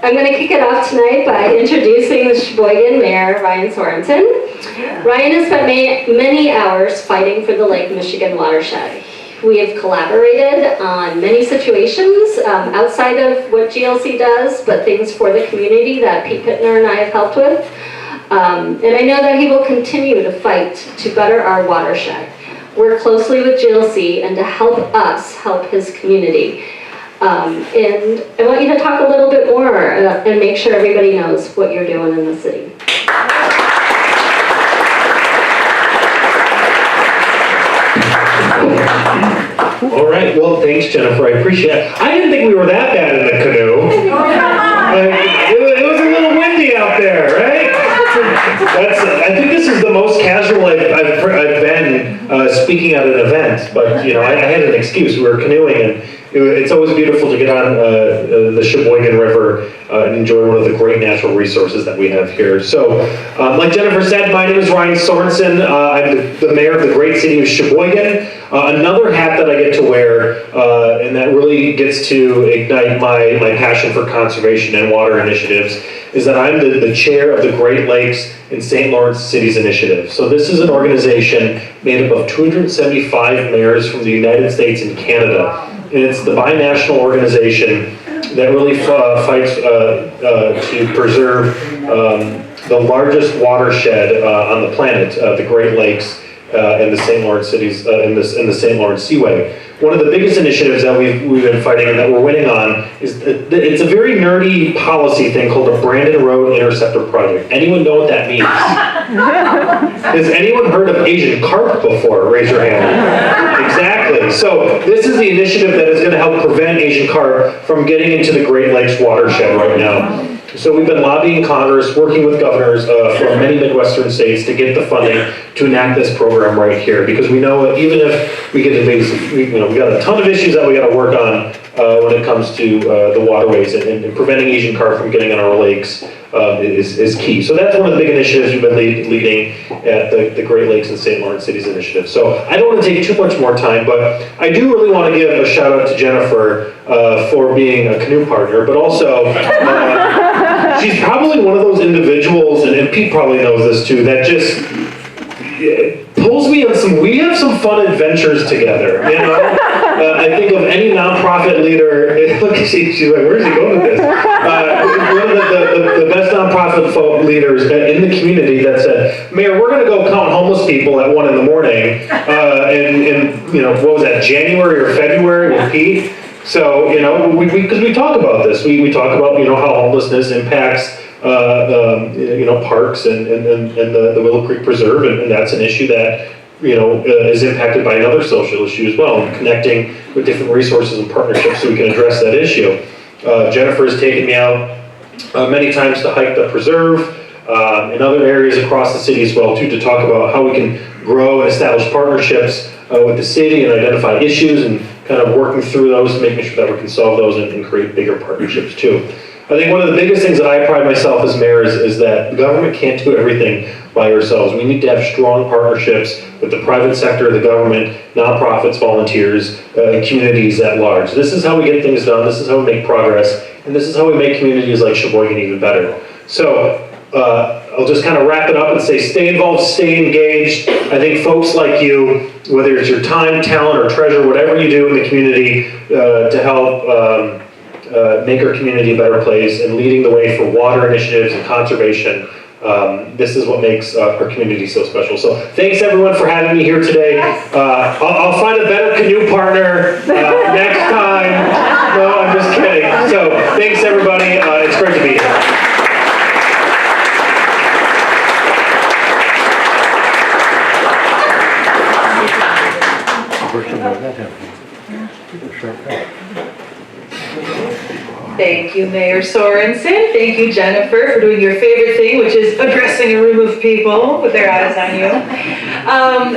I'm going to kick it off tonight by introducing the Sheboygan Mayor, Ryan Sorensen. Ryan has spent many hours fighting for the Lake Michigan watershed. We have collaborated on many situations outside of what GLC does, but things for the community that Pete Pittner and I have helped with. And I know that he will continue to fight to better our watershed, work closely with GLC, and to help us help his community. And I want you to talk a little bit more and make sure everybody knows what you're doing in the city. All right, well, thanks, Jennifer. I appreciate it. I didn't think we were that bad in the canoe. It was a little windy out there, right? I think this is the most casual I've been speaking at an event, but you know, I had an excuse. We were canoeing, and it's always beautiful to get on the Sheboygan River and enjoy one of the great natural resources that we have here. So, like Jennifer said, my name is Ryan Sorensen. I'm the mayor of the great city of Sheboygan. Another hat that I get to wear, and that really gets to ignite my passion for conservation and water initiatives, is that I'm the chair of the Great Lakes and St. Lawrence Cities Initiative. So this is an organization made up of 275 mayors from the United States and Canada. And it's the binational organization that really fights to preserve the largest watershed on the planet, the Great Lakes and the St. Lawrence cities in the St. Lawrence Seaway. One of the biggest initiatives that we've been fighting and that we're winning on is it's a very nerdy policy thing called a Brandon Road Interceptor Project. Anyone know what that means? Has anyone heard of Asian carp before? Raise your hand. Exactly. So this is the initiative that is going to help prevent Asian carp from getting into the Great Lakes watershed right now. So we've been lobbying Congress, working with governors from many Midwestern states to get the funding to enact this program right here, because we know even if we get we got a ton of issues that we got to work on when it comes to the waterways, and preventing Asian carp from getting on our lakes is key. So that's one of the big initiatives we've been leading at the Great Lakes and St. Lawrence Cities Initiative. So I don't want to take too much more time, but I do really want to give a shout out to Jennifer for being a canoe partner, but also she's probably one of those individuals, and Pete probably knows this too, that just pulls me on we have some fun adventures together, you know? I think of any nonprofit leader, look, she's like, where's he going with this? One of the best nonprofit leaders in the community that said, Mayor, we're gonna go count homeless people at 1 in the morning, in you know, what was that, January or February with Pete? So, you know, because we talk about this, we talk about, you know, how homelessness impacts, you know, parks and the Willow Creek Preserve, and that's an issue that, you know, is impacted by another social issue as well, and connecting with different resources and partnerships so we can address that issue. Jennifer has taken me out many times to hike the preserve, in other areas across the city as well, too, to talk about how we can grow and establish partnerships with the city and identify issues and kind of working through those and making sure that we can solve those and create bigger partnerships too. I think one of the biggest things that I pride myself as mayor is that the government can't do everything by ourselves. We need to have strong partnerships with the private sector, the government, nonprofits, volunteers, and communities at large. This is how we get things done, this is how we make progress, and this is how we make communities like Sheboygan even better. So, I'll just kind of wrap it up and say stay involved, stay engaged. I think folks like you, whether it's your time, talent, or treasure, whatever you do in the community to help make our community a better place and leading the way for water initiatives and conservation, this is what makes our community so special. So thanks everyone for having me here today. I'll find a better canoe partner next time. No, I'm just kidding. So thanks everybody. It's great to be here. Thank you, Mayor Sorensen. Thank you, Jennifer, for doing your favorite thing, which is addressing a room of people with their eyes on you.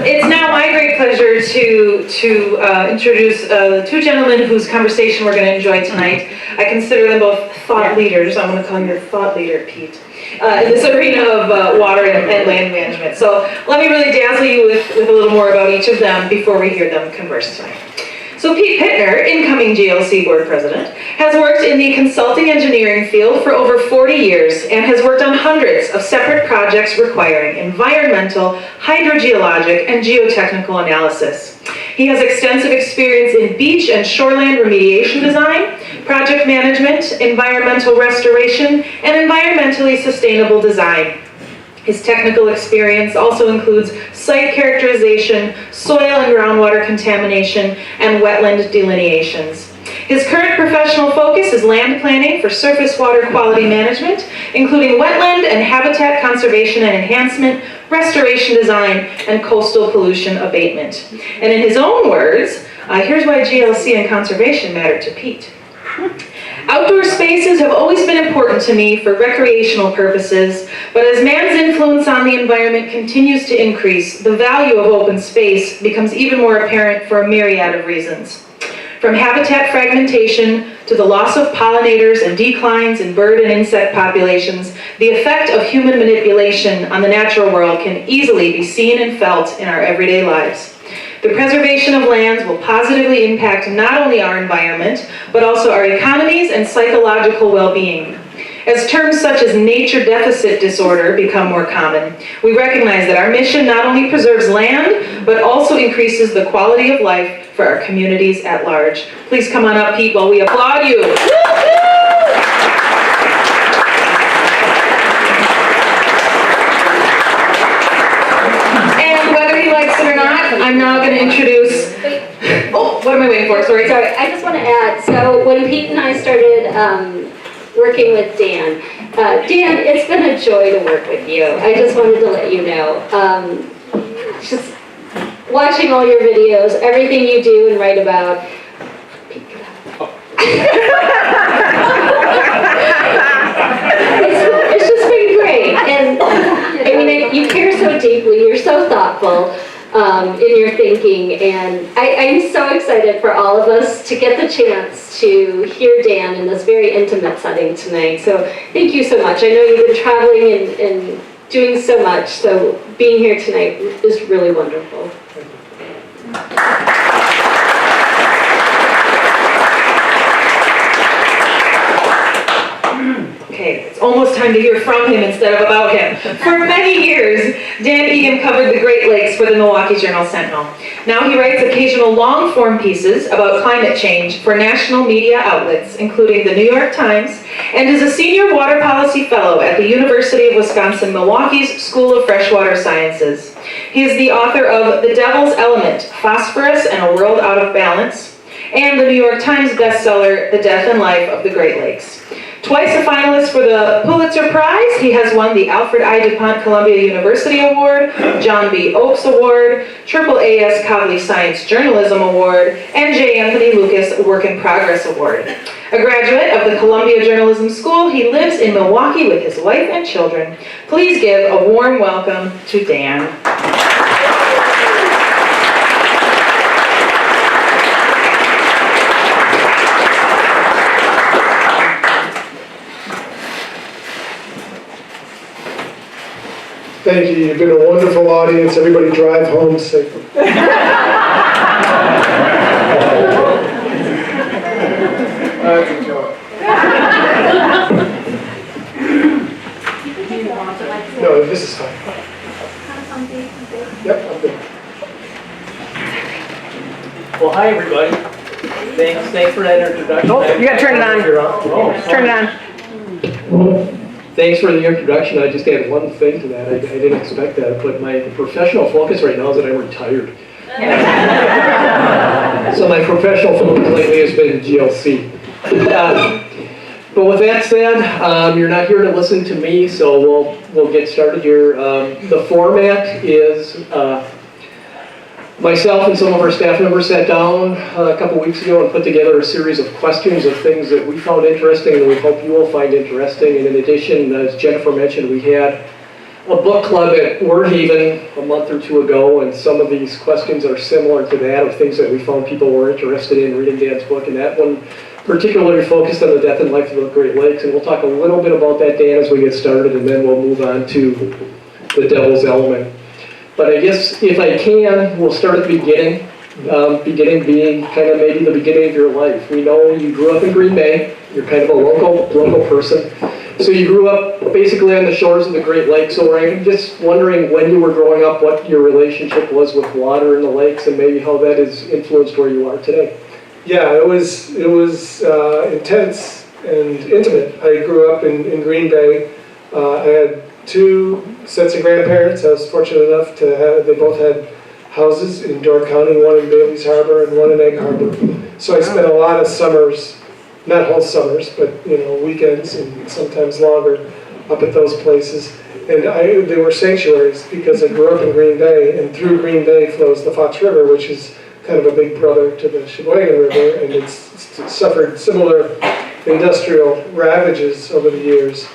It's now my great pleasure to introduce the two gentlemen whose conversation we're going to enjoy tonight. I consider them both thought leaders. I'm going to call you your thought leader, Pete, in this arena of water and land management. So let me really dazzle you with a little more about each of them before we hear them converse tonight. So Pete Pittner, incoming GLC board president, has worked in the consulting engineering field for over 40 years and has worked on hundreds of separate projects requiring environmental, hydrogeologic, and geotechnical analysis. He has extensive experience in beach and shoreland remediation design, project management, environmental restoration, and environmentally sustainable design. His technical experience also includes site characterization, soil and groundwater contamination, and wetland delineations. His current professional focus is land planning for surface water quality management, including wetland and habitat conservation and enhancement, restoration design, and coastal pollution abatement. And in his own words, here's why GLC and conservation matter to Pete. Outdoor spaces have always been important to me for recreational purposes, but as man's influence on the environment continues to increase, the value of open space becomes even more apparent for a myriad of reasons. From habitat fragmentation to the loss of pollinators and declines in bird and insect populations, the effect of human manipulation on the natural world can easily be seen and felt in our everyday lives. The preservation of lands will positively impact not only our environment, but also our economies and psychological well-being. As terms such as nature deficit disorder become more common, we recognize that our mission not only preserves land, but also increases the quality of life for our communities at large. Please come on up, Pete, while we applaud you. I'm now going to introduce, what am I waiting for? Sorry, I just want to add, so when Pete and I started working with Dan, Dan, it's been a joy to work with you. I just wanted to let you know. Just watching all your videos, everything you do and write about. It's just been great. And I mean, you care so deeply, you're so thoughtful. In your thinking, and I'm so excited for all of us to get the chance to hear Dan in this very intimate setting tonight. So thank you so much. I know you've been traveling and doing so much, so being here tonight is really wonderful. Okay, it's almost time to hear from him instead of about him. For many years, Dan Egan covered the Great Lakes for the Milwaukee Journal Sentinel. Now he writes occasional long-form pieces about climate change for national media outlets, including the New York Times, and is a senior water policy fellow at the University of Wisconsin-Milwaukee's School of Freshwater Sciences. He is the author of The Devil's Element, Phosphorus and a World Out of Balance, and the New York Times bestseller, The Death and Life of the Great Lakes. Twice a finalist for the Pulitzer Prize, he has won the Alfred I. duPont Columbia University Award, John B. Oakes Award, AAAS Kavli Science Journalism Award, and J. Anthony Lukas Work-in-Progress Award. A graduate of the Columbia Journalism School, he lives in Milwaukee with his wife and children. Please give a warm welcome to Dan. Thank you. You've been a wonderful audience. Everybody drive home safely. That's a joke. No, this is fine. Yep, I'm good. Well, hi, everybody. Thanks for that introduction. Oh, you gotta turn it on. Oh, Turn it on. Thanks for the introduction. I just add one thing to that. I didn't expect that, but my professional focus right now is that I'm retired. So my professional focus lately has been GLC. But with that said, you're not here to listen to me, so we'll get started here. The format is myself and some of our staff members sat down a couple weeks ago and put together a series of questions of things that we found interesting and we hope you will find interesting. And in addition, as Jennifer mentioned, we had a book club at Wordhaven a month or two ago, and some of these questions are similar to that, of things that we found people were interested in reading Dan's book, and that one particularly focused on the death and life of the Great Lakes. And we'll talk a little bit about that, Dan, as we get started, and then we'll move on to The Devil's Element. But I guess if I can, we'll start at the beginning. beginning being kind of maybe the beginning of your life. We know you grew up in Green Bay, you're kind of a local person. So you grew up basically on the shores of the Great Lakes. So I'm just wondering when you were growing up, what your relationship was with water in the lakes and maybe how that has influenced where you are today. Yeah, it was intense and intimate. I grew up in Green Bay. I had 2 sets of grandparents. I was fortunate enough to have, they both had houses in Door County, one in Bailey's Harbor and one in Egg Harbor. So I spent a lot of summers, not whole summers, but weekends and sometimes longer up at those places. And they were sanctuaries because I grew up in Green Bay, and through Green Bay flows the Fox River, which is kind of a big brother to the Sheboygan River, and it's suffered similar industrial ravages over the years.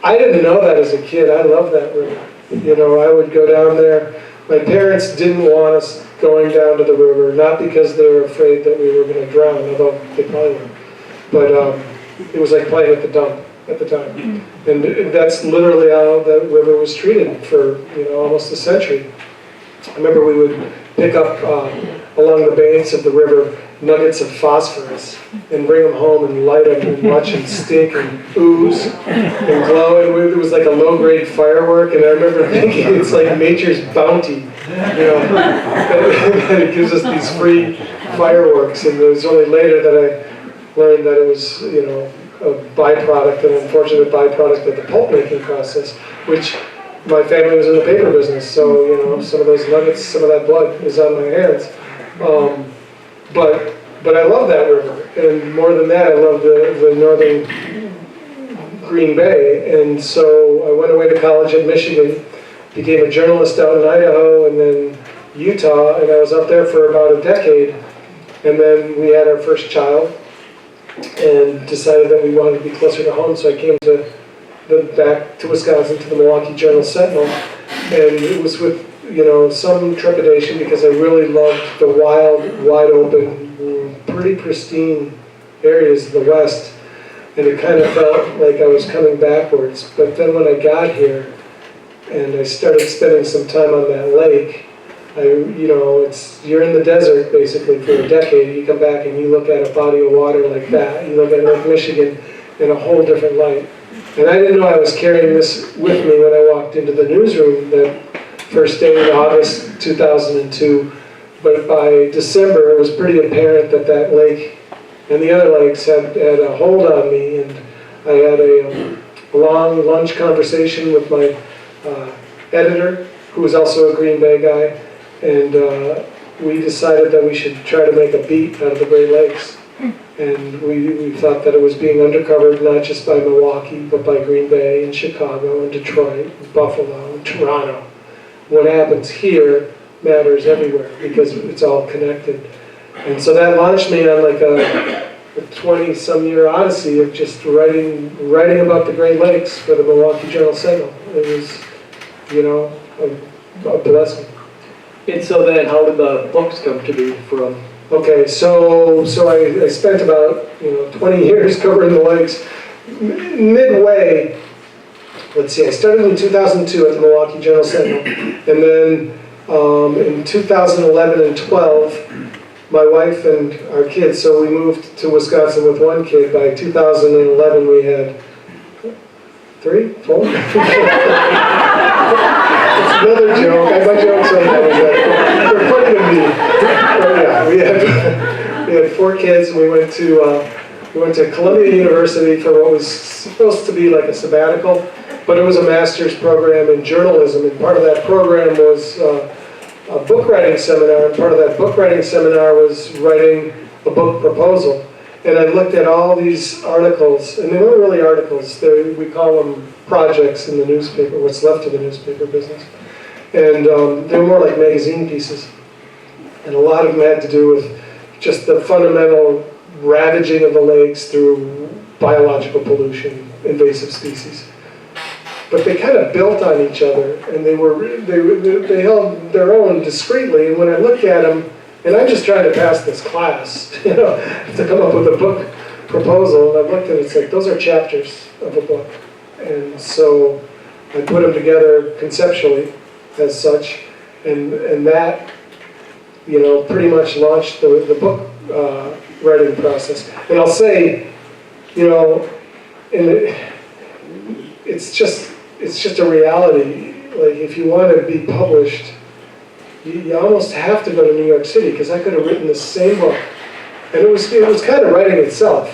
I didn't know that as a kid. I loved that river. I would go down there. My parents didn't want us going down to the river, not because they were afraid that we were going to drown, although they probably were. But it was like playing at the dump at the time. And that's literally how the river was treated for almost a century. I remember we would pick up along the banks of the river nuggets of phosphorus and bring them home and light them and watch them stink and ooze and glow. And it was like a low-grade firework. And I remember thinking it's like nature's bounty, that it gives us these free fireworks. And it was only later that I learned that it was, a byproduct, an unfortunate byproduct of the pulp making process, which my family was in the paper business, so some of those nuggets, some of that blood is on my hands. But I love that river, and more than that, I love the northern Green Bay. And so I went away to college at Michigan, became a journalist out in Idaho, and then Utah, and I was up there for about a decade. And then we had our first child, and decided that we wanted to be closer to home, so I came back to Wisconsin to the Milwaukee Journal Sentinel, and it was with some trepidation because I really loved the wild, wide open, pretty pristine areas of the West, and it kind of felt like I was coming backwards. But then when I got here and I started spending some time on that lake, you're in the desert basically for a decade. You come back and you look at a body of water like that. You look at Lake Michigan in a whole different light. And I didn't know I was carrying this with me when I walked into the newsroom that first day in August 2002. But by December, it was pretty apparent that that lake and the other lakes had a hold on me. And I had a long lunch conversation with my editor, who was also a Green Bay guy. And we decided that we should try to make a beat out of the Great Lakes. And we thought that it was being undercovered not just by Milwaukee, but by Green Bay and Chicago and Detroit, and Buffalo and Toronto. What happens here matters everywhere because it's all connected. And so that launched me on like a 20-some-year odyssey of just writing about the Great Lakes for the Milwaukee Journal Sentinel. It was, a blessing. And so then how did the books come to be from? Okay, so I spent about 20 years covering the lakes. Midway, let's see, I started in 2002 at the Milwaukee Journal Sentinel, and then in 2011 and 12, my wife and our kids, so we moved to Wisconsin with one kid. By 2011 we had 3, 4? It's another joke. My jokes are they're funny to me. But yeah, we had 4 kids, and we went to Columbia University for what was supposed to be like a sabbatical, but it was a master's program in journalism, and part of that program was a book writing seminar, and part of that book writing seminar was writing a book proposal. And I looked at all these articles, and they weren't really articles. We call them projects in the newspaper, what's left of the newspaper business. And they were more like magazine pieces. And a lot of them had to do with just the fundamental ravaging of the lakes through biological pollution, invasive species. But they kind of built on each other, and they held their own discreetly. And when I looked at them, and I'm just trying to pass this class, to come up with a book proposal, and I looked at it, it's like, those are chapters of a book. And so I put them together conceptually as such, and that pretty much launched the book writing process. And I'll say, it's just a reality. Like, if you want to be published, you almost have to go to New York City, because I could have written the same book, and it was kind of writing itself,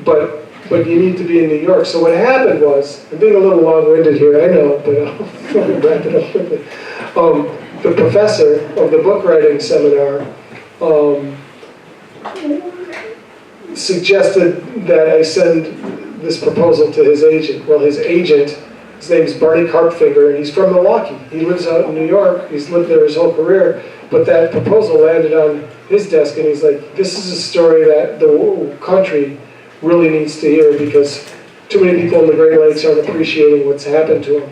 but you need to be in New York. So what happened was, I'm being a little long-winded here, I know, but I'll wrap it up quickly. The professor of the book writing seminar suggested that I send this proposal to his agent. Well, his agent, his name's Barney Karpfinger, and he's from Milwaukee. He lives out in New York. He's lived there his whole career. But that proposal landed on his desk, and he's like, this is a story that the country really needs to hear, because too many people in the Great Lakes aren't appreciating what's happened to them.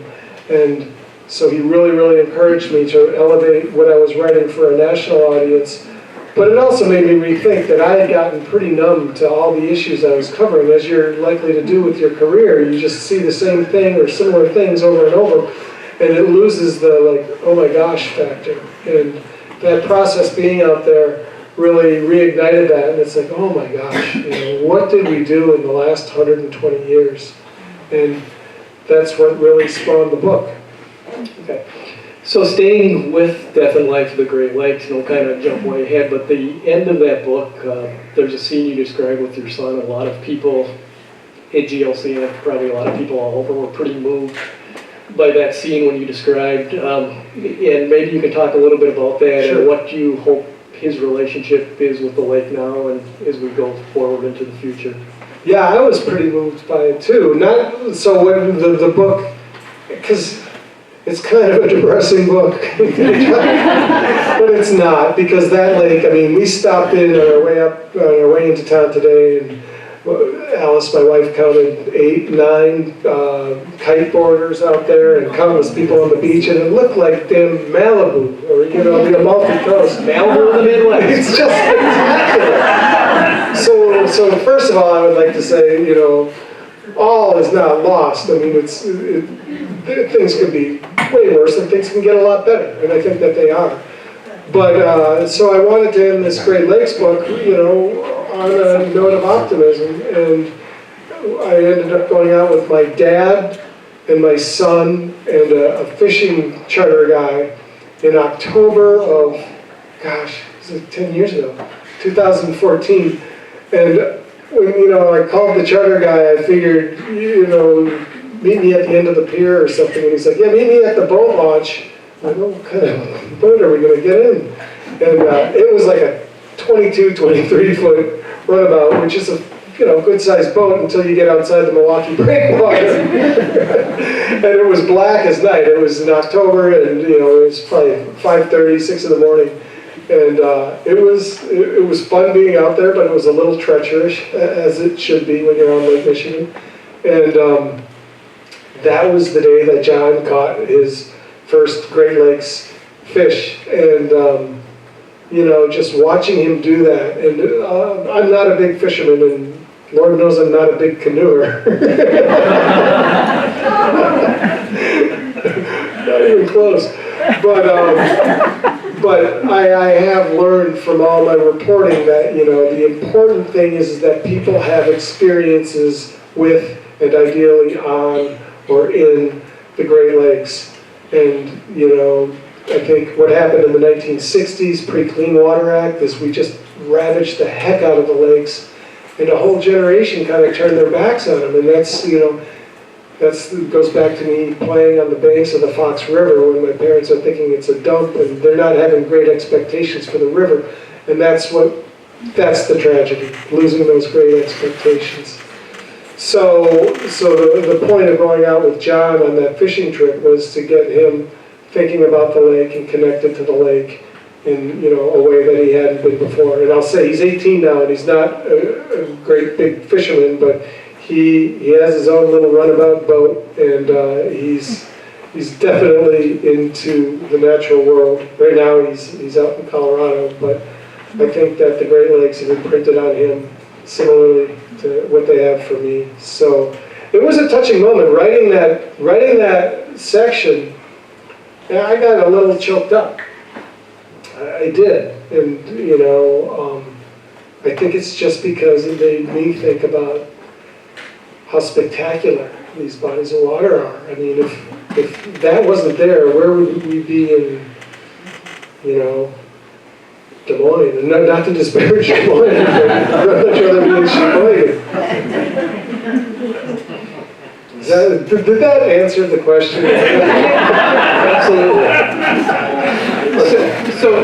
And so he really, really encouraged me to elevate what I was writing for a national audience. But it also made me rethink that I had gotten pretty numb to all the issues I was covering. As you're likely to do with your career, you just see the same thing or similar things over and over, and it loses the, oh my gosh factor. And that process being out there really reignited that, and it's like, oh my gosh, what did we do in the last 120 years? And that's what really spawned the book. Okay. So staying with Death and Life of the Great Lakes, kind of jump way ahead, but the end of that book, there's a scene you describe with your son. A lot of people at GLC, and probably a lot of people all over, were pretty moved by that scene when you described. And maybe you can talk a little bit about that. Sure. And what you hope his relationship is with the lake now and as we go forward into the future. Yeah, I was pretty moved by it too. Not so when the book, because it's kind of a depressing book, but it's not, because that lake, we stopped in on our way into town today, and Alice, my wife, counted 8, 9 kiteboarders out there and countless people on the beach, and it looked like damn Malibu, or the Amalfi Coast. Malibu in the Midwest. It's just spectacular. So first of all, I would like to say, all is not lost. Things could be way worse, and things can get a lot better, and I think that they are. But so I wanted to end this Great Lakes book, on a note of optimism, and I ended up going out with my dad and my son and a fishing charter guy in October of, gosh, it was 10 years ago, 2014, and when I called the charter guy, I figured, meet me at the end of the pier or something, and he's like, yeah, meet me at the boat launch. I go, what kind of boat are we going to get in? And it was like a 22, 23-foot runabout, which is a good-sized boat until you get outside the Milwaukee breakwater. And it was black as night. It was in October, and it was probably 5:30, 6 in the morning. And it was fun being out there, but it was a little treacherous, as it should be when you're on Lake Michigan. And that was the day that John caught his first Great Lakes fish. And just watching him do that. And I'm not a big fisherman, and Lord knows I'm not a big canoer. Not even close. But I have learned from all my reporting that, the important thing is that people have experiences with, and ideally on or in, the Great Lakes. And, I think what happened in the 1960s, pre-Clean Water Act, is we just ravaged the heck out of the lakes, and a whole generation kind of turned their backs on them. And that's goes back to me playing on the banks of the Fox River when my parents are thinking it's a dump, and they're not having great expectations for the river. And that's the tragedy, losing those great expectations. So the point of going out with John on that fishing trip was to get him thinking about the lake and connected to the lake in a way that he hadn't been before. And I'll say he's 18 now, and he's not a great big fisherman, but he has his own little runabout boat, and he's definitely into the natural world. Right now he's out in Colorado, but I think that the Great Lakes have imprinted on him similarly to what they have for me. So it was a touching moment writing that section. And I got a little choked up, I did, and I think it's just because it made me think about how spectacular these bodies of water are. I mean, if that wasn't there, where would we be in, Des Moines? And not to disparage Des Moines, but I'd much rather be in Sheboygan. Did that answer the question? Absolutely.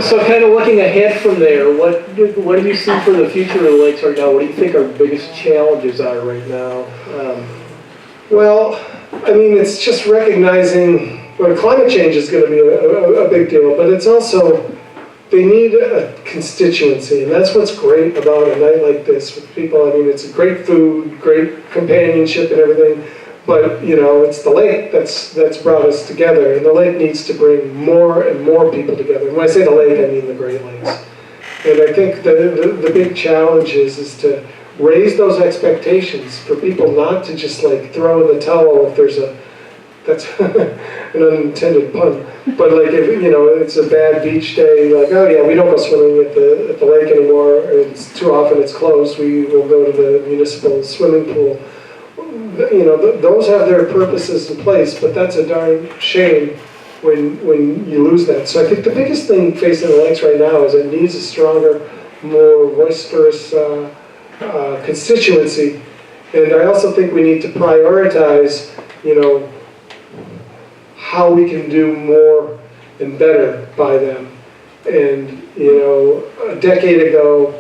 So kind of looking ahead from there, what do you see for the future of the lakes right now? What do you think our biggest challenges are right now? Well, I mean, it's just recognizing, climate change is going to be a big deal, but it's also, they need a constituency, and that's what's great about a night like this with people. I mean, it's great food, great companionship and everything, but, it's the lake that's brought us together, and the lake needs to bring more and more people together. And when I say the lake, I mean the Great Lakes. And I think the big challenge is to raise those expectations for people not to just throw in the towel if there's that's an unintended pun, but if it's a bad beach day, oh yeah, we don't go swimming at the lake anymore, it's too often it's closed, we will go to the municipal swimming pool. Those have their purposes in place, but that's a darn shame when you lose that. So I think the biggest thing facing the lakes right now is it needs a stronger, more boisterous constituency. And I also think we need to prioritize, how we can do more and better by them. And, a decade ago,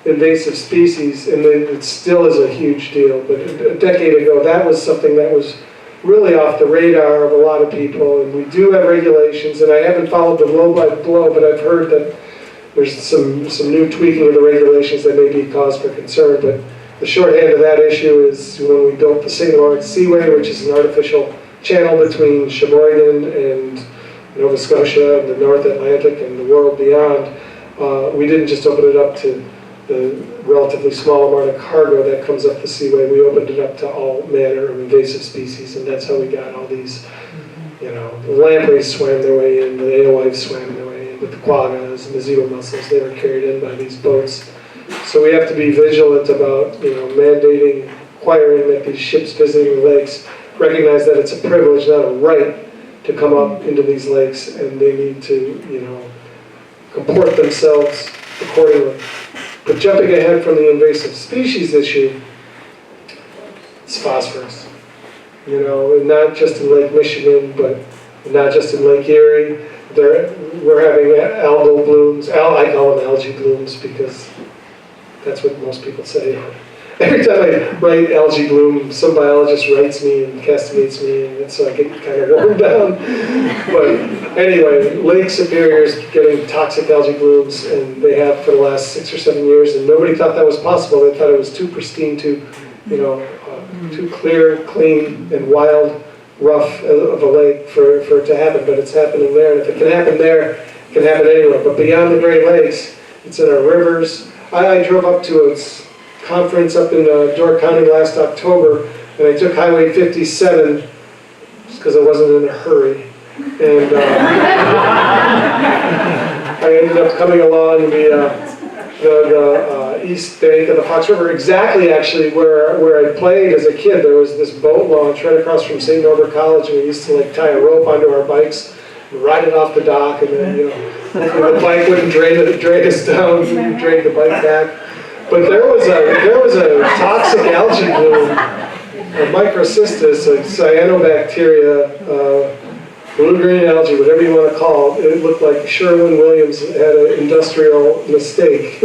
invasive species, and it still is a huge deal, but a decade ago, that was something that was really off the radar of a lot of people, and we do have regulations, and I haven't followed them blow by blow, but I've heard that there's some new tweaking of the regulations that may be cause for concern, but the shorthand of that issue is when we built the St. Lawrence Seaway, which is an artificial channel between Sheboygan and Nova Scotia and the North Atlantic and the world beyond, we didn't just open it up to the relatively small amount of cargo that comes up the seaway. We opened it up to all manner of invasive species, and that's how we got all these, the lampreys swam their way in, the alewives swam their way in, but the quaggas and the zebra mussels, they were carried in by these boats. So we have to be vigilant about, mandating, requiring that these ships visiting the lakes recognize that it's a privilege, not a right, to come up into these lakes, and they need to, comport themselves accordingly. But jumping ahead from the invasive species issue, it's phosphorus. And not just in Lake Michigan, but not just in Lake Erie. We're having algal blooms. I call them algae blooms because that's what most people say. Every time I write algae bloom, some biologist writes me and castigates me, and so I get kind of worn down. But anyway, Lake Superior is getting toxic algae blooms, and they have for the last 6 or 7 years, and nobody thought that was possible. They thought it was too pristine, too clear, clean, and wild, rough of a lake for it to happen, but it's happening there. And if it can happen there, it can happen anywhere. But beyond the Great Lakes, it's in our rivers. I drove up to a conference up in Door County last October, and I took Highway 57 just because I wasn't in a hurry. And I ended up coming along the east bank of the Fox River, exactly actually where I played as a kid. There was this boat launch right across from St. Norbert College, and we used to tie a rope onto our bikes and ride it off the dock, and then the bike wouldn't drain us down, and drag the bike back. But there was a toxic algae bloom, a microcystis, a cyanobacteria, blue-green algae, whatever you want to call it. It looked like Sherwin-Williams had an industrial mistake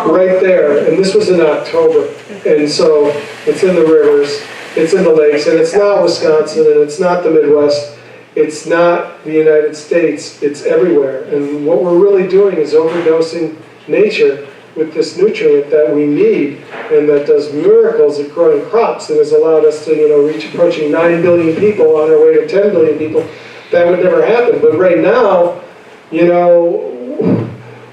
right there. And this was in October. And so it's in the rivers, it's in the lakes, and it's not Wisconsin, and it's not the Midwest. It's not the United States. It's everywhere. And what we're really doing is overdosing nature with this nutrient that we need, and that does miracles at growing crops, and has allowed us to reach approaching 9 billion people on our way to 10 billion people. That would never happen. But right now,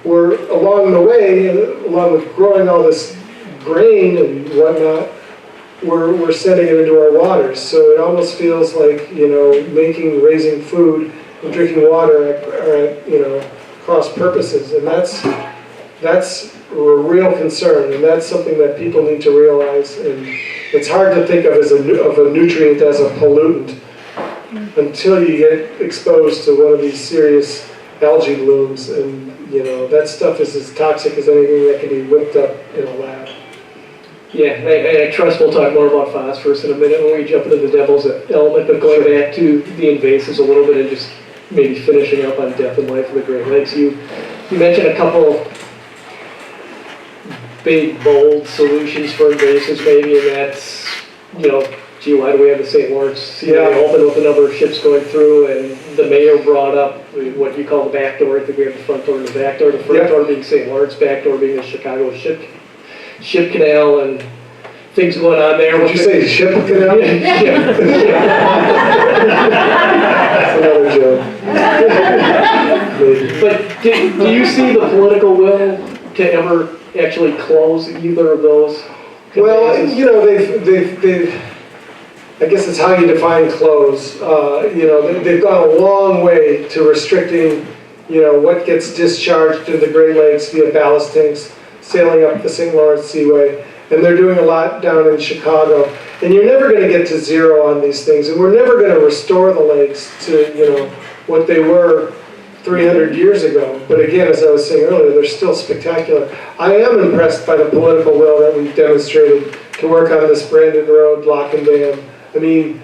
we're along the way, along with growing all this grain and whatnot, we're sending it into our waters. So it almost feels like, raising food and drinking water are at cross purposes, and that's a real concern, and that's something that people need to realize. And it's hard to think of a nutrient as a pollutant until you get exposed to one of these serious algae blooms, and that stuff is as toxic as anything that can be whipped up in a lab. Yeah, and I trust we'll talk more about phosphorus in a minute when we jump into the devil's element, but going back to the invasives a little bit and just maybe finishing up on depth and life of the Great Lakes. You mentioned a couple big, bold solutions for invasives maybe, and that's, gee, why do we have the St. Lawrence Seaway open with a number of ships going through? And the mayor brought up what you call the back door. I think we have the front door and the back door. The front door being St. Lawrence, back door being the Chicago ship canal, and things going on there. Would you say ship canal? Yeah. That's another joke. But do you see the political will to ever actually close either of those? Well, they've I guess it's how you define close. They've gone a long way to restricting, what gets discharged into the Great Lakes via ballast tanks sailing up the St. Lawrence Seaway. And they're doing a lot down in Chicago. And you're never going to get to zero on these things. And we're never going to restore the lakes to, what they were 300 years ago. But again, as I was saying earlier, they're still spectacular. I am impressed by the political will that we've demonstrated to work on this Brandon Road lock and dam. I mean,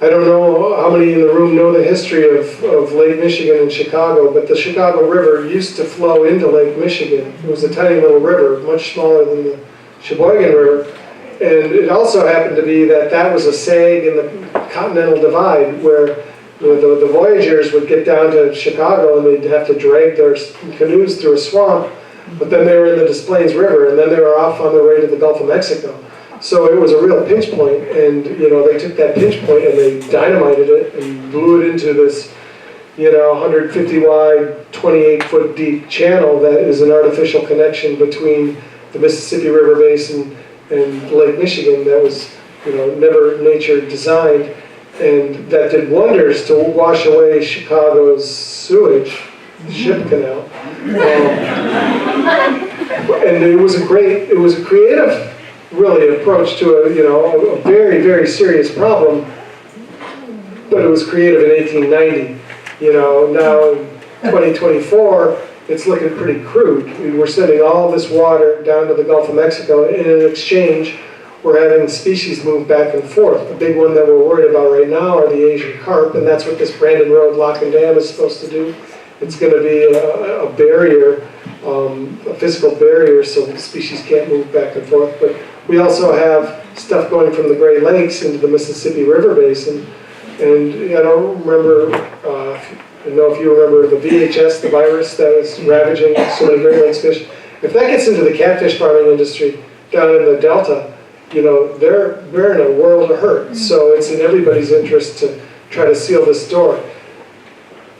I don't know how many in the room know the history of Lake Michigan in Chicago, but the Chicago River used to flow into Lake Michigan. It was a tiny little river, much smaller than the Sheboygan River. And it also happened to be that was a sag in the Continental Divide where the voyagers would get down to Chicago and they'd have to drag their canoes through a swamp, but then they were in the Des Plaines River, and then they were off on their way to the Gulf of Mexico. So it was a real pinch point, and they took that pinch point and they dynamited it and blew it into this 150 wide, 28 foot deep channel that is an artificial connection between the Mississippi River Basin and Lake Michigan that was never nature designed, and that did wonders to wash away Chicago's sewage, the ship canal. And it was a creative, really, approach to a very, very serious problem, but it was creative in 1890. Now in 2024, it's looking pretty crude. We're sending all this water down to the Gulf of Mexico, and in exchange, we're having species move back and forth. The big one that we're worried about right now are the Asian carp, and that's what this Brandon Road lock and dam is supposed to do. It's going to be a barrier, a physical barrier, so the species can't move back and forth. But we also have stuff going from the Great Lakes into the Mississippi River Basin, and I don't remember. I don't know if you remember the VHS, the virus that was ravaging so many Great Lakes fish. If that gets into the catfish farming industry down in the Delta, they're in a world of hurt. So it's in everybody's interest to try to seal this door.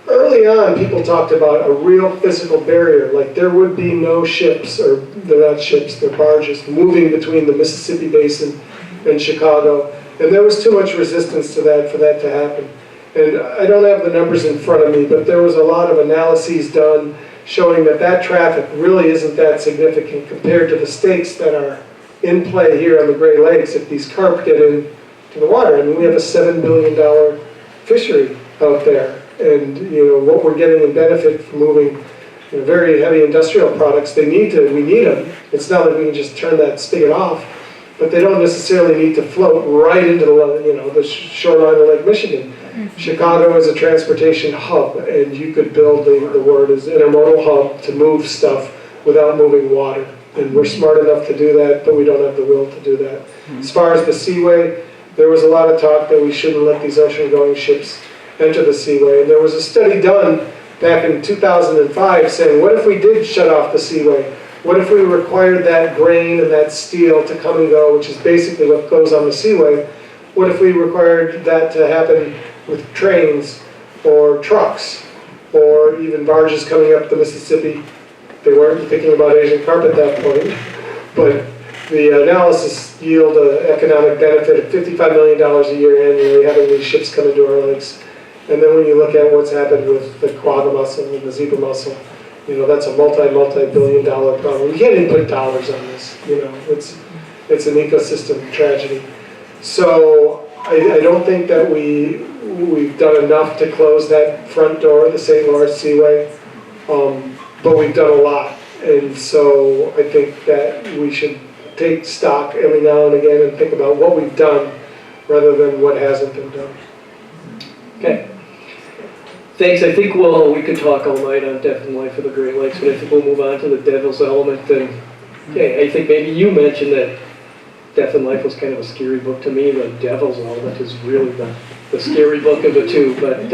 Early on, people talked about a real physical barrier, like there would be no ships, or they're not ships, they're barges, moving between the Mississippi Basin and Chicago. And there was too much resistance to that for that to happen. And I don't have the numbers in front of me, but there was a lot of analyses done showing that traffic really isn't that significant compared to the stakes that are in play here on the Great Lakes if these carp get into the water. I mean, we have a $7 billion fishery out there. And what we're getting in benefit from moving very heavy industrial products, we need them. It's not like we can just turn that spigot off, but they don't necessarily need to float right into the shoreline of Lake Michigan. Chicago is a transportation hub, and you could build the word is intermodal hub to move stuff without moving water. And we're smart enough to do that, but we don't have the will to do that. As far as the seaway, there was a lot of talk that we shouldn't let these ocean-going ships enter the seaway. And there was a study done back in 2005 saying, what if we did shut off the seaway? What if we required that grain and that steel to come and go, which is basically what goes on the seaway? What if we required that to happen with trains or trucks or even barges coming up the Mississippi? They weren't thinking about Asian carp at that point, but the analysis yield an economic benefit of $55 million a year annually having these ships come into our lakes. And then when you look at what's happened with the quagga mussel and the zebra mussel, that's a multi-billion dollar problem. You can't even put dollars on this, it's an ecosystem tragedy. So I don't think that we've done enough to close that front door of the St. Lawrence Seaway, but we've done a lot. And so I think that we should take stock every now and again and think about what we've done rather than what hasn't been done. Okay. Thanks. I think we could talk all night on Death and Life of the Great Lakes, but I think we'll move on to the Devil's Element. And okay, I think maybe you mentioned that Death and Life was kind of a scary book to me. The Devil's Element is really the scary book of the two. But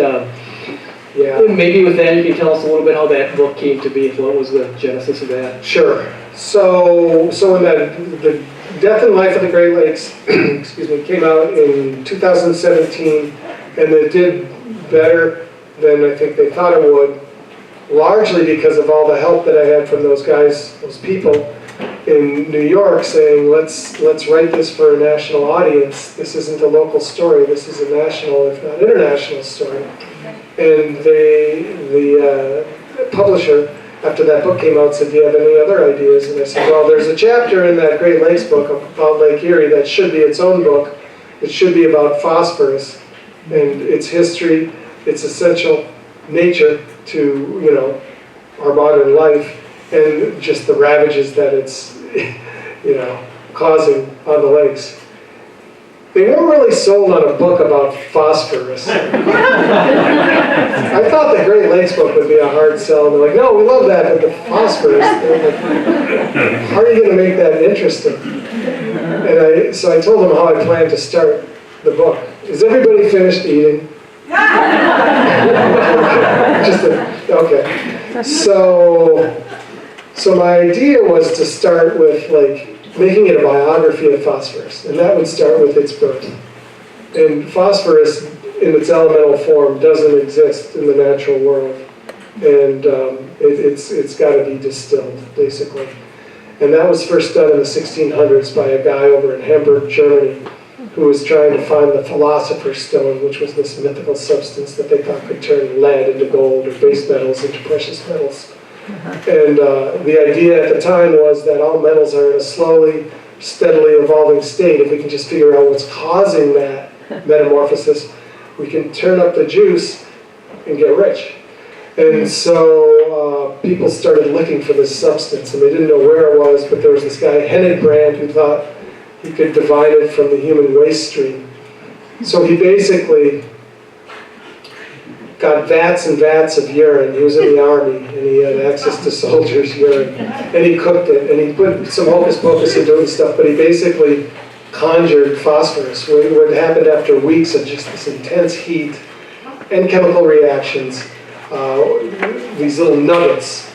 yeah, maybe with that you can tell us a little bit how that book came to be. What was the genesis of that? Sure. So when the Death and Life of the Great Lakes, excuse me, came out in 2017, and it did better than I think they thought it would, largely because of all the help that I had from those guys, those people in New York saying, let's write this for a national audience. This isn't a local story, this is a national, if not international story. And the publisher, after that book came out, said, do you have any other ideas? And I said, well, there's a chapter in that Great Lakes book about Lake Erie that should be its own book. It should be about phosphorus and its history, its essential nature to, our modern life, and just the ravages that it's, causing on the lakes. They weren't really sold on a book about phosphorus. I thought the Great Lakes book would be a hard sell. They're like, no, we love that, but the phosphorus, how are you going to make that interesting? And so I told them how I planned to start the book. Is everybody finished eating? Okay. So my idea was to start with making it a biography of phosphorus, and that would start with its birth. And phosphorus in its elemental form doesn't exist in the natural world, and it's got to be distilled, basically. And that was first done in the 1600s by a guy over in Hamburg, Germany, who was trying to find the Philosopher's Stone, which was this mythical substance that they thought could turn lead into gold or base metals into precious metals. And the idea at the time was that all metals are in a slowly, steadily evolving state. If we can just figure out what's causing that metamorphosis, we can turn up the juice and get rich. And so people started looking for this substance, and they didn't know where it was, but there was this guy, Brand, who thought he could divide it from the human waste stream. So he basically got vats and vats of urine. He was in the army, and he had access to soldiers' urine. And he cooked it, and he put some hocus pocus into it and stuff, but he basically conjured phosphorus. What happened after weeks of just this intense heat and chemical reactions, these little nuggets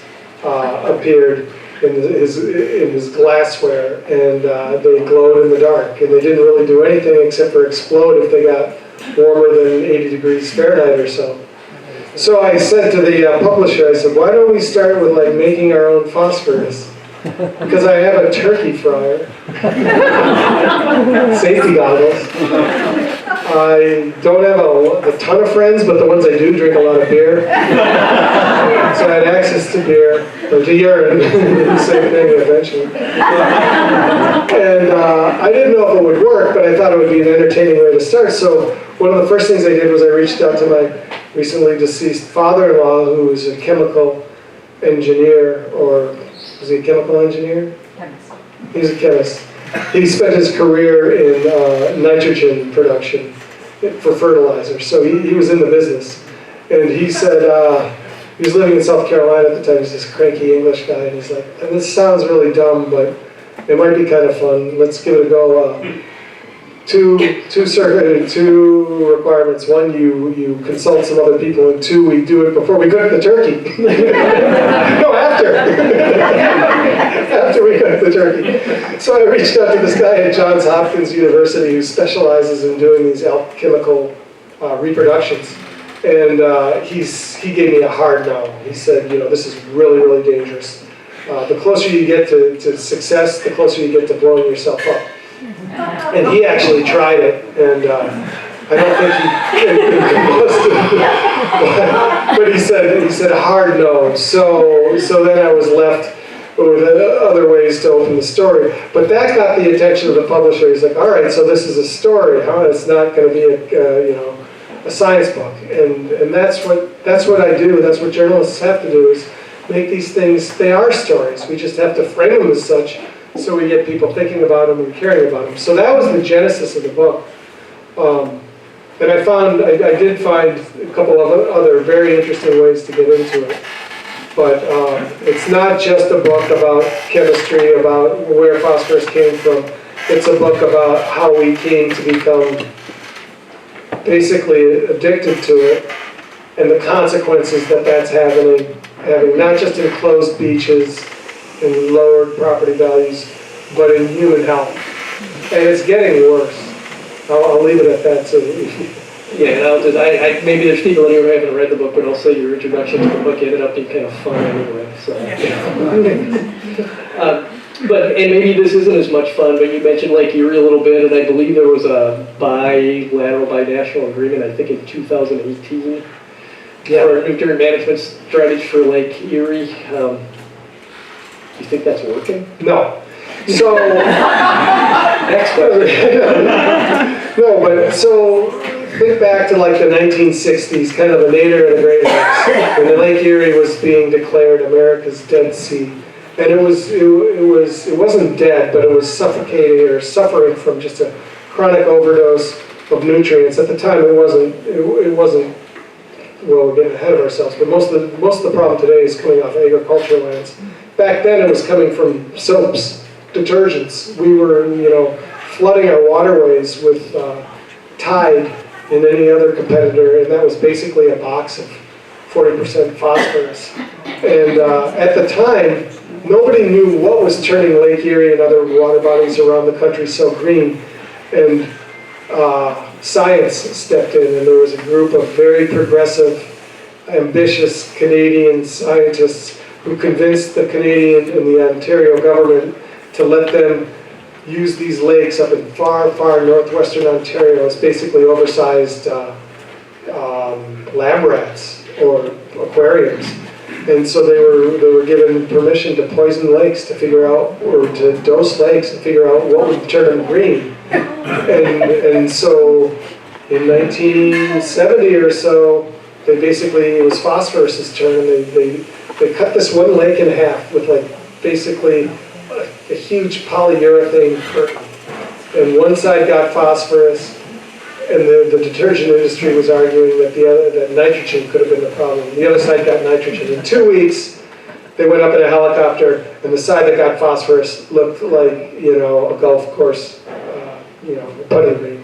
appeared in his glassware, and they glowed in the dark. And they didn't really do anything except for explode if they got warmer than 80 degrees Fahrenheit or so. So I said to the publisher, I said, why don't we start with making our own phosphorus? Because I have a turkey fryer, safety goggles. I don't have a ton of friends, but the ones I do drink a lot of beer. So I had access to beer, or to urine, the same thing eventually. And I didn't know if it would work, but I thought it would be an entertaining way to start. So one of the first things I did was I reached out to my recently deceased father-in-law, who was a chemical engineer, or was he a chemical engineer? Chemist. He's a chemist. He spent his career in nitrogen production for fertilizer, so he was in the business. And he said, he was living in South Carolina at the time, he's this cranky English guy, and he's like, and this sounds really dumb, but it might be kind of fun, let's give it a go. Two requirements. One, you consult some other people, and two, we do it before we cook the turkey. No, after. After we cook the turkey. So I reached out to this guy at Johns Hopkins University who specializes in doing these alchemical reproductions. And he gave me a hard no. He said, this is really, really dangerous. The closer you get to success, the closer you get to blowing yourself up. And he actually tried it, and I don't think he but he said hard no. So then I was left with other ways to open the story. But that got the attention of the publisher. He's like, all right, so this is a story, huh? It's not going to be a science book. And that's what I do. That's what journalists have to do, is make these things, they are stories. We just have to frame them as such so we get people thinking about them and caring about them. So that was the genesis of the book. And I did find a couple of other very interesting ways to get into it. But it's not just a book about chemistry, about where phosphorus came from. It's a book about how we came to become basically addicted to it, and the consequences that that's having not just in closed beaches and lowered property values, but in human health. And it's getting worse. I'll leave it at that too. Yeah, and maybe there's people in here who haven't read the book, but I'll say your introduction to the book ended up being kind of fun anyway. So, and maybe this isn't as much fun, but you mentioned Lake Erie a little bit, and I believe there was a binational agreement, I think in 2018, for a nutrient management strategy for Lake Erie. Do you think that's working? No. So, Next question. no, but so think back to like the 1960s, kind of the nadir of the Great Lakes, when the Lake Erie was being declared America's Dead Sea. And it wasn't dead, but it was suffocating or suffering from just a chronic overdose of nutrients. At the time, it wasn't. Well, we're getting ahead of ourselves, but most of the problem today is coming off agricultural lands. Back then, it was coming from soaps, detergents. We were, flooding our waterways with Tide and any other competitor, and that was basically a box of 40% phosphorus. And at the time, nobody knew what was turning Lake Erie and other water bodies around the country so green. And science stepped in, and there was a group of very progressive, ambitious Canadian scientists who convinced the Canadian and the Ontario government to let them use these lakes up in far, far northwestern Ontario as basically oversized lab rats or aquariums. And so they were given permission to poison lakes to figure out, or to dose lakes and figure out what would turn them green. And so in 1970 or so, it was phosphorus's turn, and they cut this one lake in half with basically a huge polyurethane curtain. And one side got phosphorus, and the detergent industry was arguing that that nitrogen could have been the problem. The other side got nitrogen. In 2 weeks, they went up in a helicopter, and the side that got phosphorus looked like, a golf course, putting green.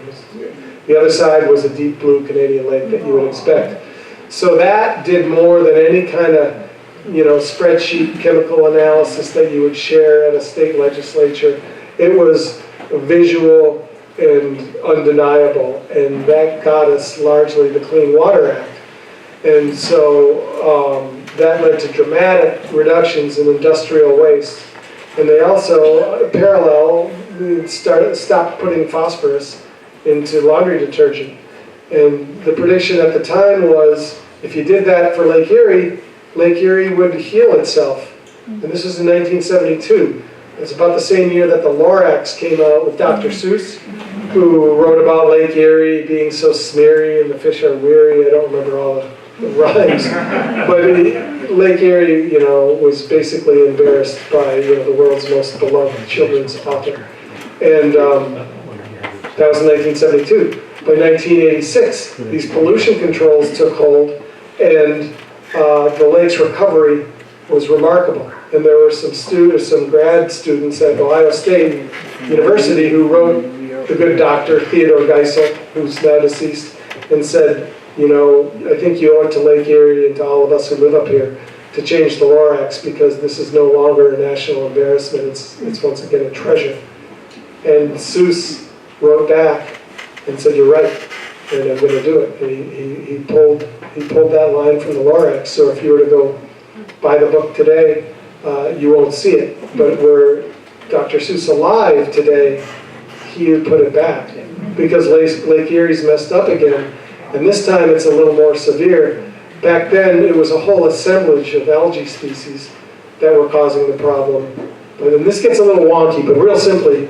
The other side was a deep blue Canadian lake that you would expect. So that did more than any kind of, spreadsheet chemical analysis that you would share at a state legislature. It was visual and undeniable, and that got us largely the Clean Water Act. And so that led to dramatic reductions in industrial waste. And they also, parallel, stopped putting phosphorus into laundry detergent. And the prediction at the time was, if you did that for Lake Erie would heal itself. And this was in 1972. It's about the same year that the Lorax came out with Dr. Seuss, who wrote about Lake Erie being so smeary and the fish are weary. I don't remember all the rhymes. But Lake Erie, was basically embarrassed by, the world's most beloved children's author. And that was in 1972. By 1986, these pollution controls took hold, and the lake's recovery was remarkable. And there were some grad students at Ohio State University who wrote the good doctor, Theodore Geisel, who's now deceased, and said, I think you owe it to Lake Erie and to all of us who live up here to change the Lorax, because this is no longer a national embarrassment, it's once again a treasure. And Seuss wrote back and said, you're right, and I'm going to do it. And he pulled that line from the Lorax. So if you were to go buy the book today, you won't see it. But were Dr. Seuss alive today, he would put it back. Because Lake Erie's messed up again, and this time it's a little more severe. Back then, it was a whole assemblage of algae species that were causing the problem. But then this gets a little wonky, but real simply,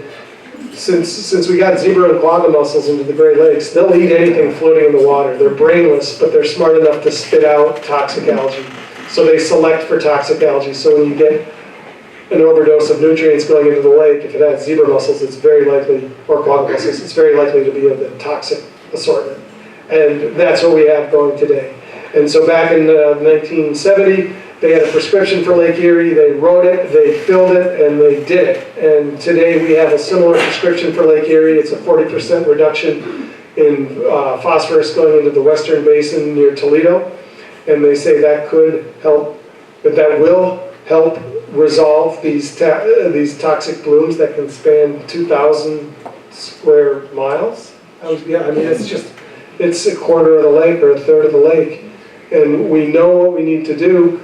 since we got zebra and quagga mussels into the Great Lakes, they'll eat anything floating in the water. They're brainless, but they're smart enough to spit out toxic algae. So they select for toxic algae. So when you get an overdose of nutrients going into the lake, if it has zebra mussels, it's very likely, or quagga mussels, it's very likely to be of the toxic assortment. And that's what we have going today. And so back in 1970, they had a prescription for Lake Erie, they wrote it, they filled it, and they did it. And today we have a similar prescription for Lake Erie. It's a 40% reduction in phosphorus going into the western basin near Toledo. And they say that could help, that will help resolve these toxic blooms that can span 2,000 square miles. I mean, it's a quarter of the lake or a third of the lake. And we know what we need to do,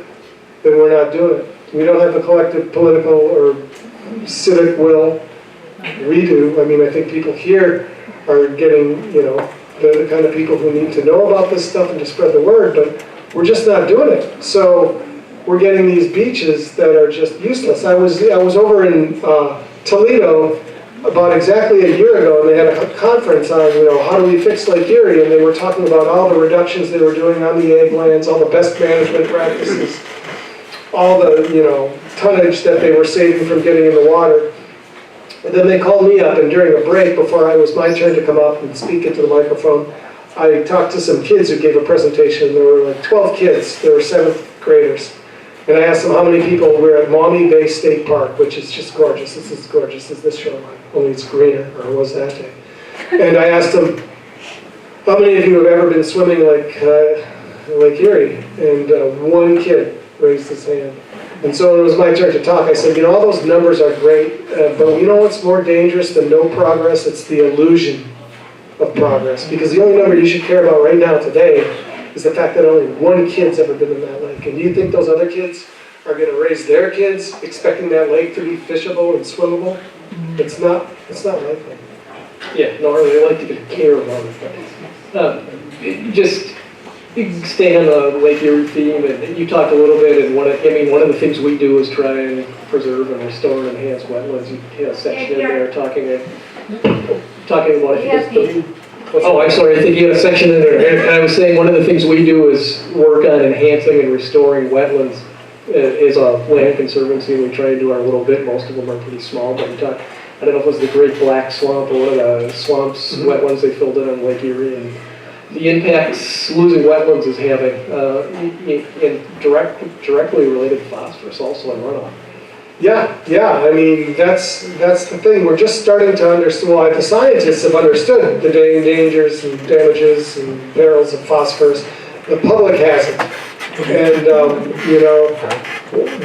then we're not doing it. We don't have the collective political or civic will. We do. I mean, I think people here are getting, they're the kind of people who need to know about this stuff and to spread the word, but we're just not doing it. So we're getting these beaches that are just useless. I was over in Toledo about exactly a year ago, and they had a conference on, how do we fix Lake Erie, and they were talking about all the reductions they were doing on the ag lands, all the best management practices, all the, tonnage that they were saving from getting in the water. And then they called me up, and during a break, before it was my turn to come up and speak into the microphone, I talked to some kids who gave a presentation. There were like 12 kids. They were 7th graders. And I asked them how many people were at Maumee Bay State Park, which is just gorgeous. It's as gorgeous as this shoreline, only it's greener, or it was that day. And I asked them, how many of you have ever been swimming like Lake Erie? And one kid raised his hand. And so when it was my turn to talk, I said, all those numbers are great, but you know what's more dangerous than no progress? It's the illusion of progress. Because the only number you should care about right now today is the fact that only one kid's ever been in that lake. And do you think those other kids are going to raise their kids expecting that lake to be fishable and swimmable? It's not likely. Yeah, no, I really like to get care about it. Just stay on the Lake Erie theme, and you talked a little bit, and one of the things we do is try and preserve and restore and enhance wetlands. You had a section in there talking about it. Oh, I'm sorry, I think you had a section in there. And I was saying one of the things we do is work on enhancing and restoring wetlands as a land conservancy. We try and do our little bit. Most of them are pretty small, but we talk, I don't know if it was the Great Black Swamp or one of the swamps, wetlands they filled in on Lake Erie, and the impacts losing wetlands is having, and directly related to phosphorus also in runoff. Yeah, I mean, that's the thing. We're just starting to understand, well, the scientists have understood the dangers and damages and perils of phosphorus. The public hasn't. And,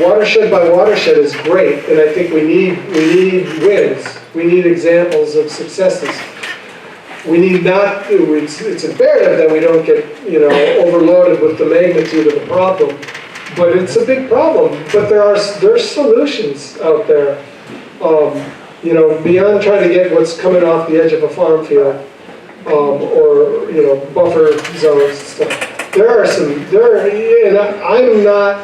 watershed by watershed is great, and I think we need wins. We need examples of successes. We need not, it's imperative that we don't get, overloaded with the magnitude of the problem. But it's a big problem. But there's solutions out there. Beyond trying to get what's coming off the edge of a farm field, or buffer zones and stuff. And I'm not,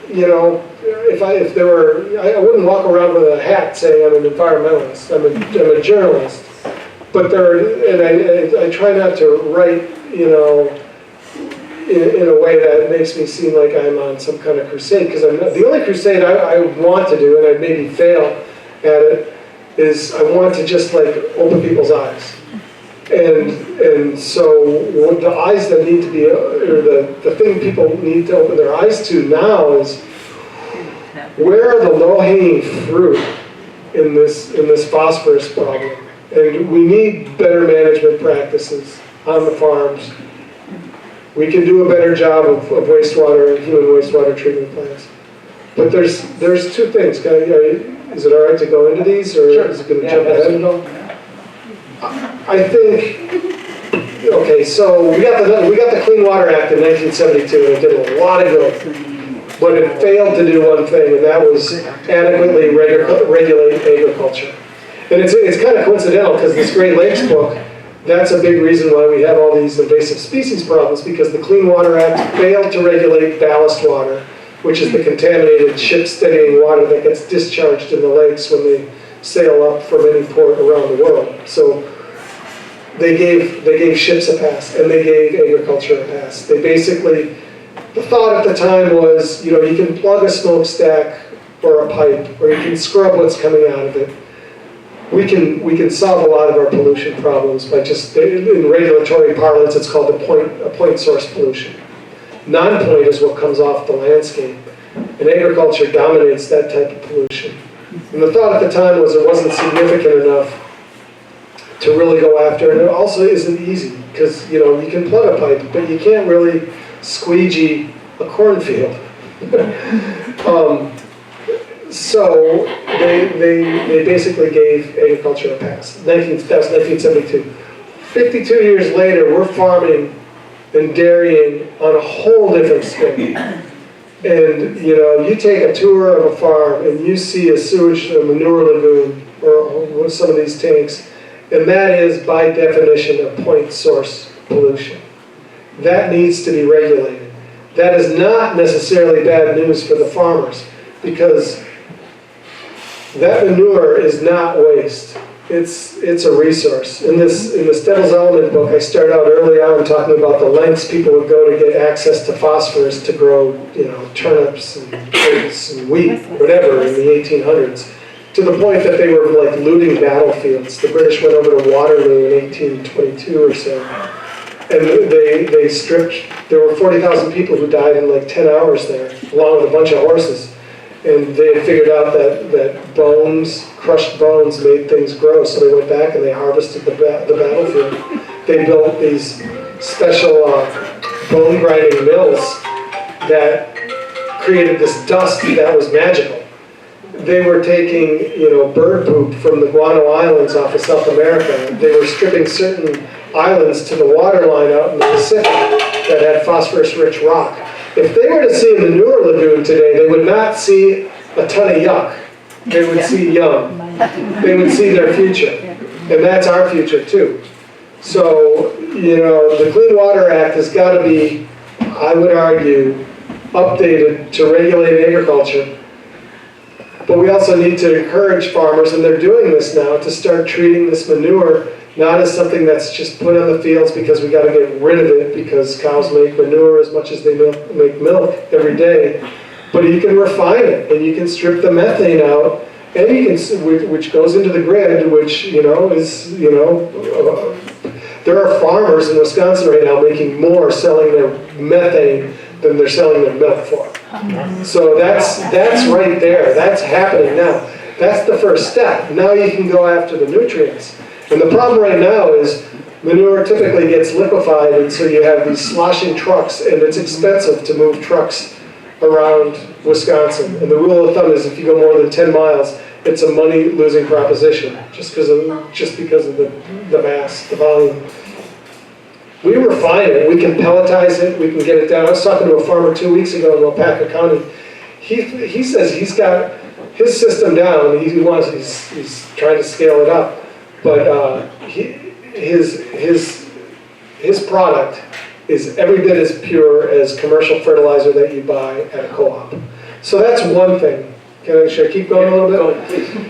if there were, I wouldn't walk around with a hat saying I'm an environmentalist. I'm a journalist. But I try not to write, in a way that makes me seem like I'm on some kind of crusade, because the only crusade I want to do, and I maybe fail at it, is I want to just open people's eyes. And so what the eyes that need to be, or the thing people need to open their eyes to now is, where are the low-hanging fruit in this phosphorus problem? And we need better management practices on the farms. We can do a better job of wastewater and human wastewater treatment plants. But there's two things. Is it all right to go into these, or is it going to jump ahead at all? I think, okay, so we got the Clean Water Act in 1972, and it did a lot of good. But it failed to do one thing, and that was adequately regulate agriculture. And it's kind of coincidental, because this Great Lakes book, that's a big reason why we have all these invasive species problems, because the Clean Water Act failed to regulate ballast water, which is the contaminated ship-steadying water that gets discharged in the lakes when they sail up from any port around the world. So they gave ships a pass, and they gave agriculture a pass. They basically, the thought at the time was, you can plug a smokestack or a pipe, or you can scrub what's coming out of it. We can solve a lot of our pollution problems by just, in regulatory parlance, it's called a point source pollution. Non-point is what comes off the landscape, and agriculture dominates that type of pollution. And the thought at the time was it wasn't significant enough to really go after, and it also isn't easy, because you can plug a pipe, but you can't really squeegee a cornfield. So they basically gave agriculture a pass. That was 1972. 52 years later, we're farming and dairying on a whole different scale. And you take a tour of a farm and you see a manure lagoon or some of these tanks, and that is by definition a point source pollution. That needs to be regulated. That is not necessarily bad news for the farmers, because that manure is not waste. It's a resource. In this Devil's Element book, I start out early on talking about the lengths people would go to get access to phosphorus to grow, turnips and oats and wheat, whatever, in the 1800s, to the point that they were like looting battlefields. The British went over to Waterloo in 1822 or so, and they stripped. There were 40,000 people who died in like 10 hours there, along with a bunch of horses. And they had figured out that crushed bones made things grow, so they went back and they harvested the battlefield. They built these special bone grinding mills that created this dust that was magical. They were taking, bird poop from the Guano Islands off of South America. They were stripping certain islands to the waterline out in the Pacific that had phosphorus-rich rock. If they were to see a manure lagoon today, they would not see a ton of yuck. They would see young. They would see their future. And that's our future too. So, the Clean Water Act has got to be, I would argue, updated to regulate agriculture. But we also need to encourage farmers, and they're doing this now, to start treating this manure not as something that's just put on the fields because we got to get rid of it because cows make manure as much as they make milk every day. But you can refine it, and you can strip the methane out, and you can, which goes into the grid, which is there are farmers in Wisconsin right now making more selling their methane than they're selling their milk for. So that's right there. That's happening now. That's the first step. Now you can go after the nutrients. And the problem right now is manure typically gets liquefied, and so you have these sloshing trucks, and it's expensive to move trucks around Wisconsin. And the rule of thumb is if you go more than 10 miles, it's a money-losing proposition, just because of the mass, the volume. We refine it. We can pelletize it. We can get it down. I was talking to a farmer 2 weeks ago in Waupaca County. He says he's got his system down. He's trying to scale it up. But his product is every bit as pure as commercial fertilizer that you buy at a co-op. So that's one thing. Should I keep going a little bit?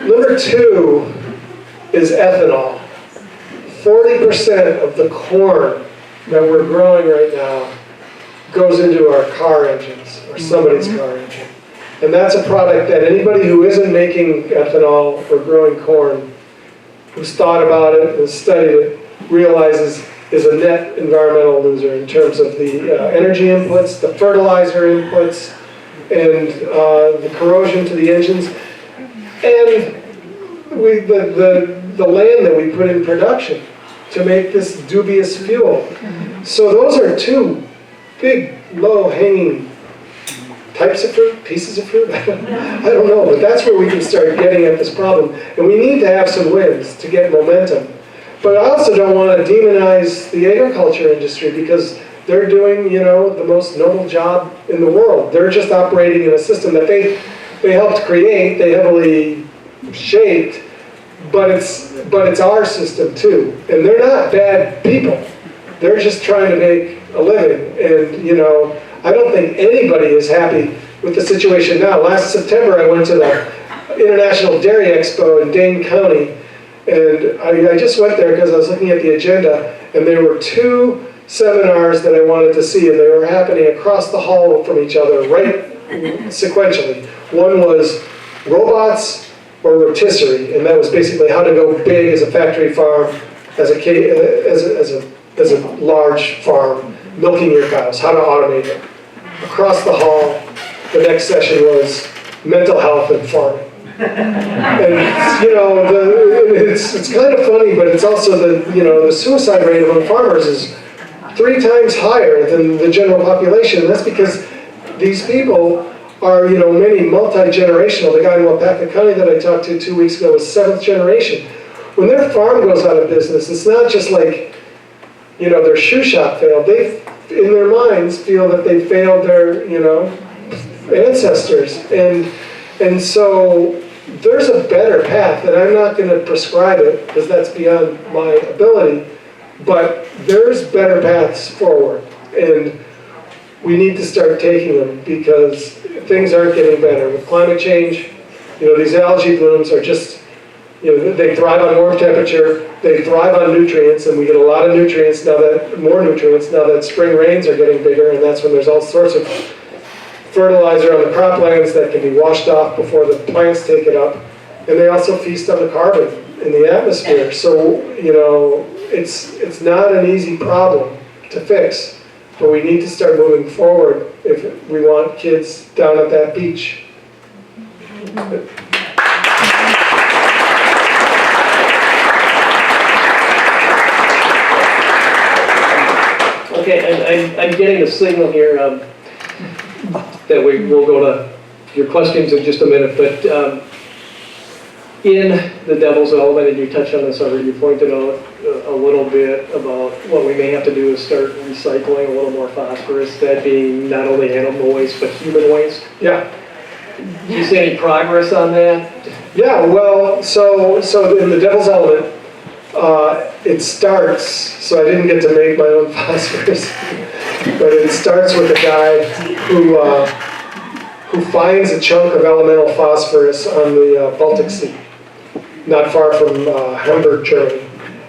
Number two is ethanol. 40% of the corn that we're growing right now goes into our car engines, or somebody's car engine. And that's a product that anybody who isn't making ethanol or growing corn, who's thought about it and studied it, realizes is a net environmental loser in terms of the energy inputs, the fertilizer inputs, and the corrosion to the engines, and the land that we put in production to make this dubious fuel. So those are two big, low-hanging types of fruit, pieces of fruit, I don't know, but that's where we can start getting at this problem. And we need to have some wins to get momentum. But I also don't want to demonize the agriculture industry because they're doing, the most noble job in the world. They're just operating in a system that they helped create. They heavily shaped, but it's our system too. And they're not bad people. They're just trying to make a living. And, you know, I don't think anybody is happy with the situation now. Last September, I went to the International Dairy Expo in Dane County, and I just went there because I was looking at the agenda, and there were 2 seminars that I wanted to see, and they were happening across the hall from each other, right sequentially. One was robots or rotisserie, and that was basically how to go big as a factory farm, as a large farm, milking your cows, how to automate it. Across the hall, the next session was mental health and farming. And you know, it's kind of funny, but it's also the suicide rate among farmers is 3 times higher than the general population. And that's because these people are, you know, many multi-generational. The guy in Wapaka County that I talked to 2 weeks ago was 7th generation. When their farm goes out of business, it's not just like, you know, their shoe shop failed. They, in their minds, feel that they failed their, you know, ancestors. And so there's a better path, and I'm not going to prescribe it because that's beyond my ability, but there's better paths forward, and we need to start taking them because things aren't getting better. With climate change, you know, these algae blooms are just, you know, they thrive on warm temperature, they thrive on nutrients, and we get a lot of nutrients now more nutrients now that spring rains are getting bigger, and that's when there's all sorts of fertilizer on the croplands that can be washed off before the plants take it up. And they also feast on the carbon in the atmosphere. So, you know, it's not an easy problem to fix, but we need to start moving forward if we want kids down at that beach. Okay, I'm getting a signal here that we will go to your questions in just a minute, but in the devil's element, and you touched on this already, you pointed out a little bit about what we may have to do is start recycling a little more phosphorus, that being not only animal waste, but human waste. Yeah. Do you see any progress on that? Yeah, well, so in the devil's element, it starts, so I didn't get to make my own phosphorus, but it starts with a guy who finds a chunk of elemental phosphorus on the Baltic Sea, not far from Hamburg, Germany.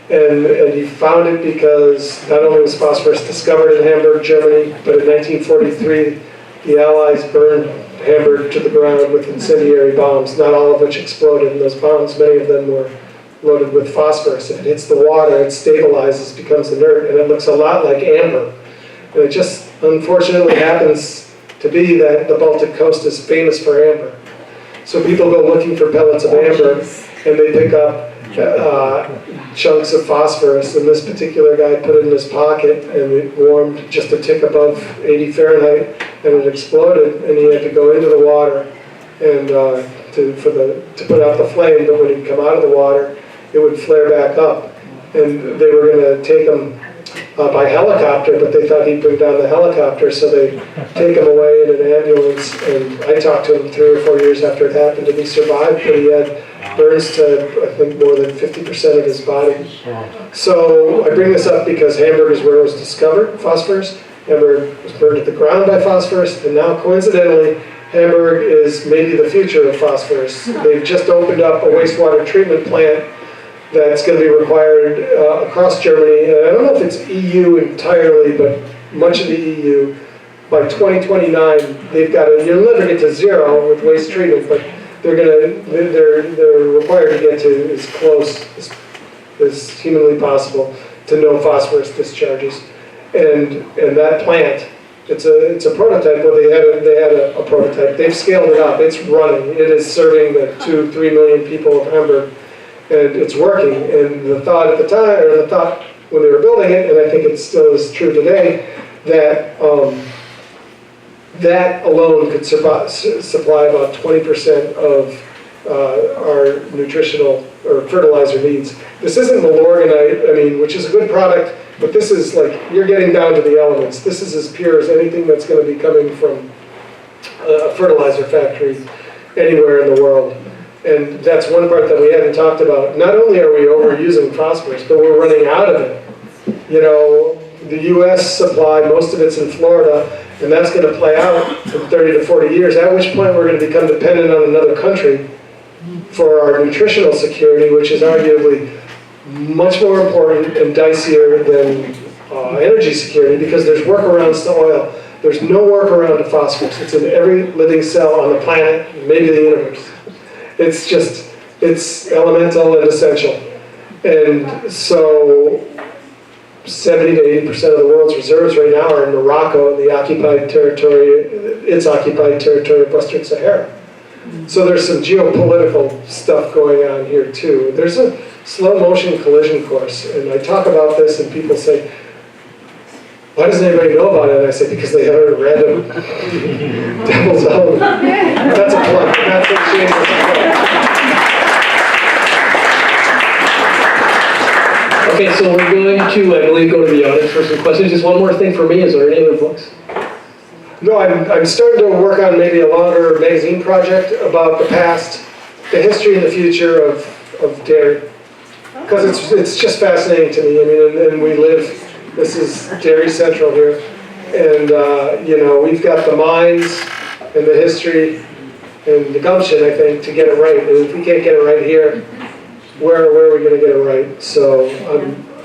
And he found it because not only was phosphorus discovered in Hamburg, Germany, but in 1943, the Allies burned Hamburg to the ground with incendiary bombs, not all of which exploded. And those bombs, many of them were loaded with phosphorus. If it hits the water, it stabilizes, becomes inert, and it looks a lot like amber. And it just unfortunately happens to be that the Baltic coast is famous for amber. So people go looking for pellets of amber, and they pick up chunks of phosphorus. And this particular guy put it in his pocket, and it warmed just a tick above 80 Fahrenheit, and it exploded, and he had to go into the water and to put out the flame. But when he'd come out of the water, it would flare back up. And they were going to take him by helicopter, but they thought he'd bring down the helicopter, so they take him away in an ambulance. And I talked to him 3 or 4 years after it happened, and he survived, but he had burns to, I think, more than 50% of his body. So I bring this up because Hamburg is where it was discovered, phosphorus. Hamburg was burned at the ground by phosphorus, and now coincidentally, Hamburg is maybe the future of phosphorus. They've just opened up a wastewater treatment plant that's going to be required across Germany. And I don't know if it's EU entirely, but much of the EU. By 2029, they've got to, you'll never get to zero with waste treatment, but they're required to get to as close as humanly possible to no phosphorus discharges. And that plant, it's a prototype. Well, they had a prototype. They've scaled it up. It's running. It is serving the 2-3 million people of Hamburg. And it's working. And the thought at the time, or the thought when they were building it, and I think it still is true today, that that alone could supply about 20% of our nutritional or fertilizer needs. This isn't Milorganite, I mean, which is a good product, but this is like, you're getting down to the elements. This is as pure as anything that's going to be coming from a fertilizer factory anywhere in the world. And that's one part that we haven't talked about. Not only are we overusing phosphorus, but we're running out of it. You know, the US supply, most of it's in Florida, and that's going to play out in 30 to 40 years, at which point we're going to become dependent on another country for our nutritional security, which is arguably much more important and dicier than energy security, because there's workarounds to oil. There's no workaround to phosphorus. It's in every living cell on the planet, maybe the universe. It's just, it's elemental and essential. And so 70 to 80% of the world's reserves right now are in Morocco, the occupied territory, its occupied territory of Western Sahara. So there's some geopolitical stuff going on here too. There's a slow motion collision course, and I talk about this and people say, why doesn't anybody know about it? And I say, because they haven't read them. Devil's own. That's a plug. That's a shameless plug. Okay, so we're going to, I believe, go to the audience for some questions. Just one more thing for me, is there any other books? No, I'm starting to work on maybe a longer magazine project about the past, the history and the future of dairy. Because it's just fascinating to me. I mean, and we live, this is Dairy Central here. And, you know, we've got the minds and the history and the gumption, I think, to get it right. And if we can't get it right here, where are we going to get it right? So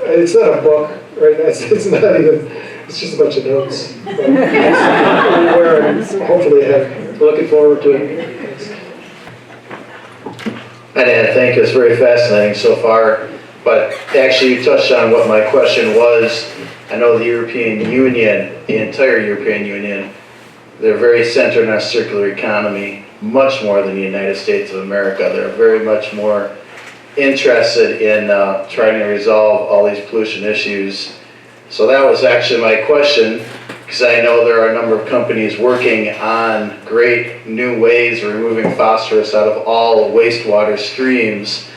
it's not a book, right? It's not even, it's just a bunch of notes. Where hopefully ahead. Looking forward to it. And I think it's very fascinating so far, but actually you touched on what my question was. I know the European Union, the entire European Union, they're very centered on a circular economy, much more than the United States of America. They're very much more interested in trying to resolve all these pollution issues. So that was actually my question, because I know there are a number of companies working on great new ways of removing phosphorus out of all wastewater streams.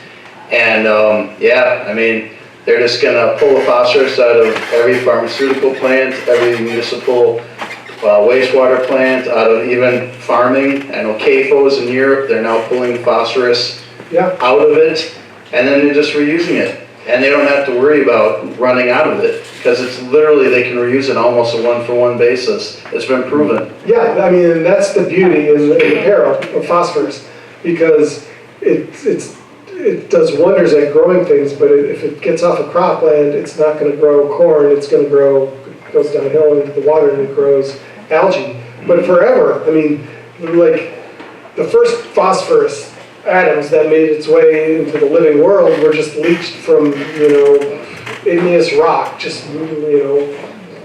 And yeah, I mean, they're just going to pull the phosphorus out of every pharmaceutical plant, every municipal wastewater plant, out of even farming. I know CAFOs in Europe, they're now pulling phosphorus out of it, and then they're just reusing it. And they don't have to worry about running out of it, because it's literally, they can reuse it almost a one-for-one basis. It's been proven. Yeah, I mean, and that's the beauty in the peril of phosphorus, because it does wonders at growing things, but if it gets off of cropland, it's not going to grow corn, it's going to grow, it goes downhill into the water and it grows algae. But forever, I mean, like the first phosphorus atoms that made its way into the living world were just leached from, you know, igneous rock, just, you know,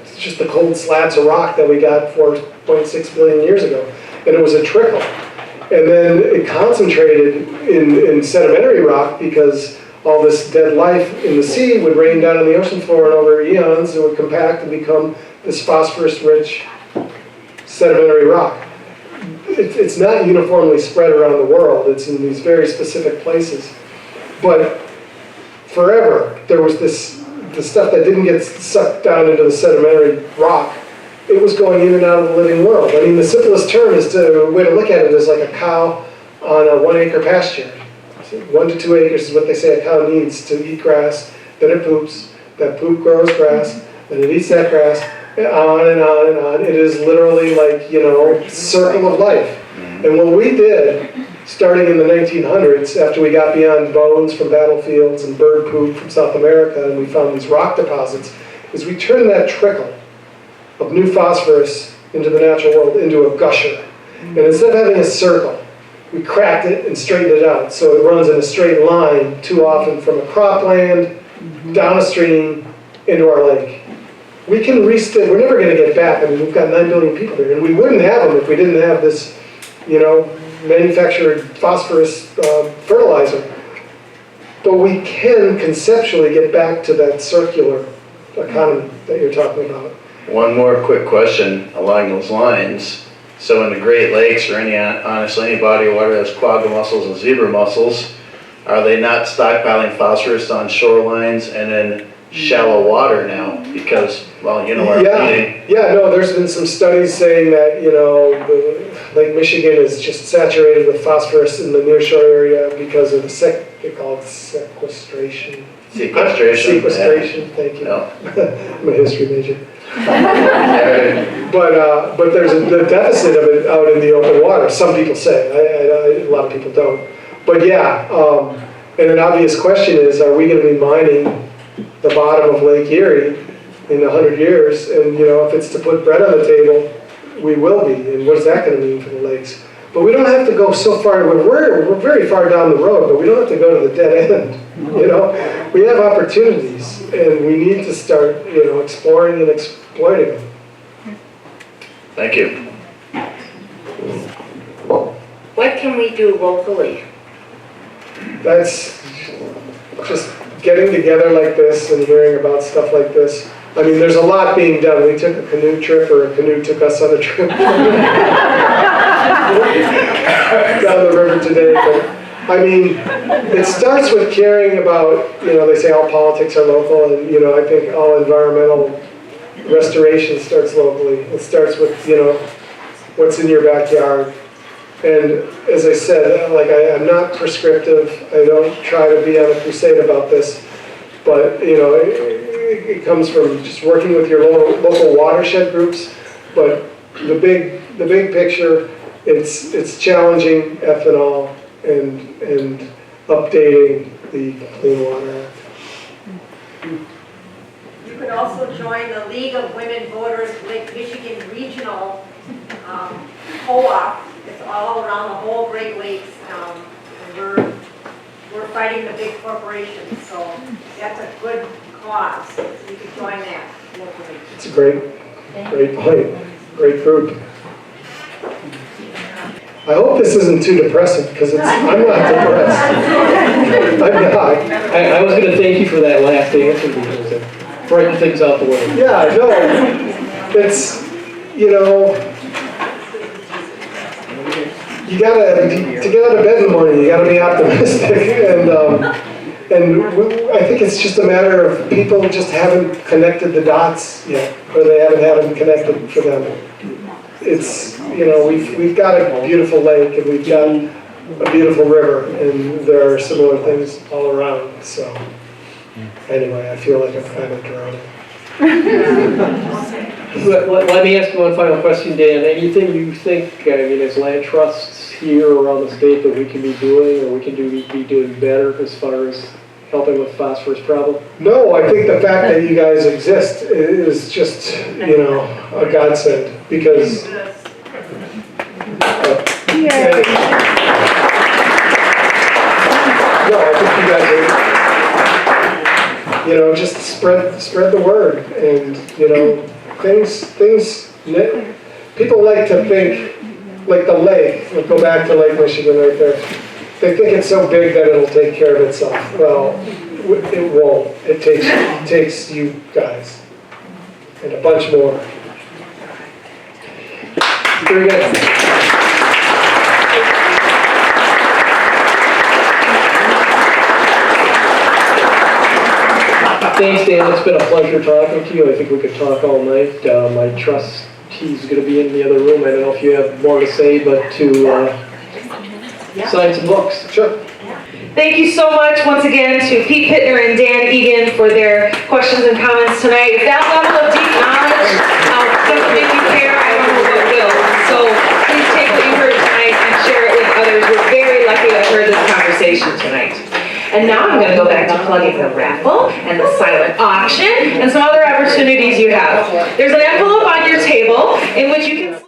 it's just the cold slabs of rock that we got 4.6 billion years ago. And it was a trickle. And then it concentrated in sedimentary rock, because all this dead life in the sea would rain down on the ocean floor, and over eons it would compact and become this phosphorus-rich sedimentary rock. It's not uniformly spread around the world. It's in these very specific places. But forever, there was the stuff that didn't get sucked down into the sedimentary rock. It was going in and out of the living world. I mean, the simplest term is a way to look at it is like a cow on a 1 acre pasture. 1 to 2 acres is what they say a cow needs to eat grass. Then it poops. That poop grows grass. Then it eats that grass. On and on and on. It is literally like, you know, circle of life. And what we did, starting in the 1900s, after we got beyond bones from battlefields and bird poop from South America, and we found these rock deposits, is we turned that trickle of new phosphorus into the natural world into a gusher. And instead of having a circle, we cracked it and straightened it out. So it runs in a straight line too often from a cropland, down a stream, into our lake. We can we're never going to get back. I mean, we've got 9 billion people here, and we wouldn't have them if we didn't have this, you know, manufactured phosphorus fertilizer. But we can conceptually get back to that circular economy that you're talking about. One more quick question along those lines. So in the Great Lakes, or honestly any body of water that has quagga mussels and zebra mussels, are they not stockpiling phosphorus on shorelines and in shallow water now? Because, well, you know, we're eating. Yeah, no, there's been some studies saying that, you know, Lake Michigan is just saturated with phosphorus in the nearshore area because of they call it sequestration. Sequestration, thank you. No. I'm a history major. But there's a deficit of it out in the open water. Some people say, a lot of people don't. But yeah, and an obvious question is, are we going to be mining the bottom of Lake Erie in 100 years? And if it's to put bread on the table, we will be. And what is that going to mean for the lakes? But we don't have to go so far. We're very far down the road, but we don't have to go to the dead end. We have opportunities, and we need to start, exploring and exploiting them. Thank you. What can we do locally? That's just getting together like this and hearing about stuff like this. I mean, there's a lot being done. We took a canoe trip, or a canoe took us on a trip down the river today. But I mean, it starts with caring about, they say all politics are local, and I think all environmental restoration starts locally. It starts with, what's in your backyard. And as I said, I'm not prescriptive. I don't try to be on a crusade about this, but it comes from just working with your local watershed groups. But the big picture, it's challenging ethanol and updating the Clean Water Act. You could also join the League of Women Voters Lake Michigan Regional Co-op. It's all around the whole Great Lakes, and we're fighting the big corporations, so that's a good cause. So you could join that locally. It's a great point, great group. I hope this isn't too depressing, because I'm not depressed. I'm not. I was going to thank you for that last answer, because it brightened things out the way. Yeah, no, it's, you gotta, to get out of bed in the morning, you gotta be optimistic, and I think it's just a matter of people just haven't connected the dots yet, or they haven't had them connected for them. It's, we've got a beautiful lake, and we've got a beautiful river, and there are similar things all around, so anyway, I feel like I'm kind of drowning. Let me ask you one final question, Dan. Anything you think, as land trusts here around the state, that we can be doing, or we can be doing better as far as helping with the phosphorus problem? No, I think the fact that you guys exist is just, a godsend, because no, I think you guys are, just spread the word, and, things, people like to think, like the lake, we'll go back to Lake Michigan right there, they think it's so big that it'll take care of itself. Well, it won't. It takes you guys, and a bunch more. Very good. Thanks, Dan. It's been a pleasure talking to you. I think we could talk all night. My trustee's going to be in the other room. I don't know if you have more to say, but to sign some books. Sure. Thank you so much once again to Pete Pittner and Dan Egan for their questions and comments tonight. If that level of deep knowledge doesn't make you care, I don't know what will. So please take what you heard tonight and share it with others. We're very lucky to have heard this conversation tonight. And now I'm going to go back to plugging the raffle and the silent auction and some other opportunities you have. There's an envelope on your table in which you can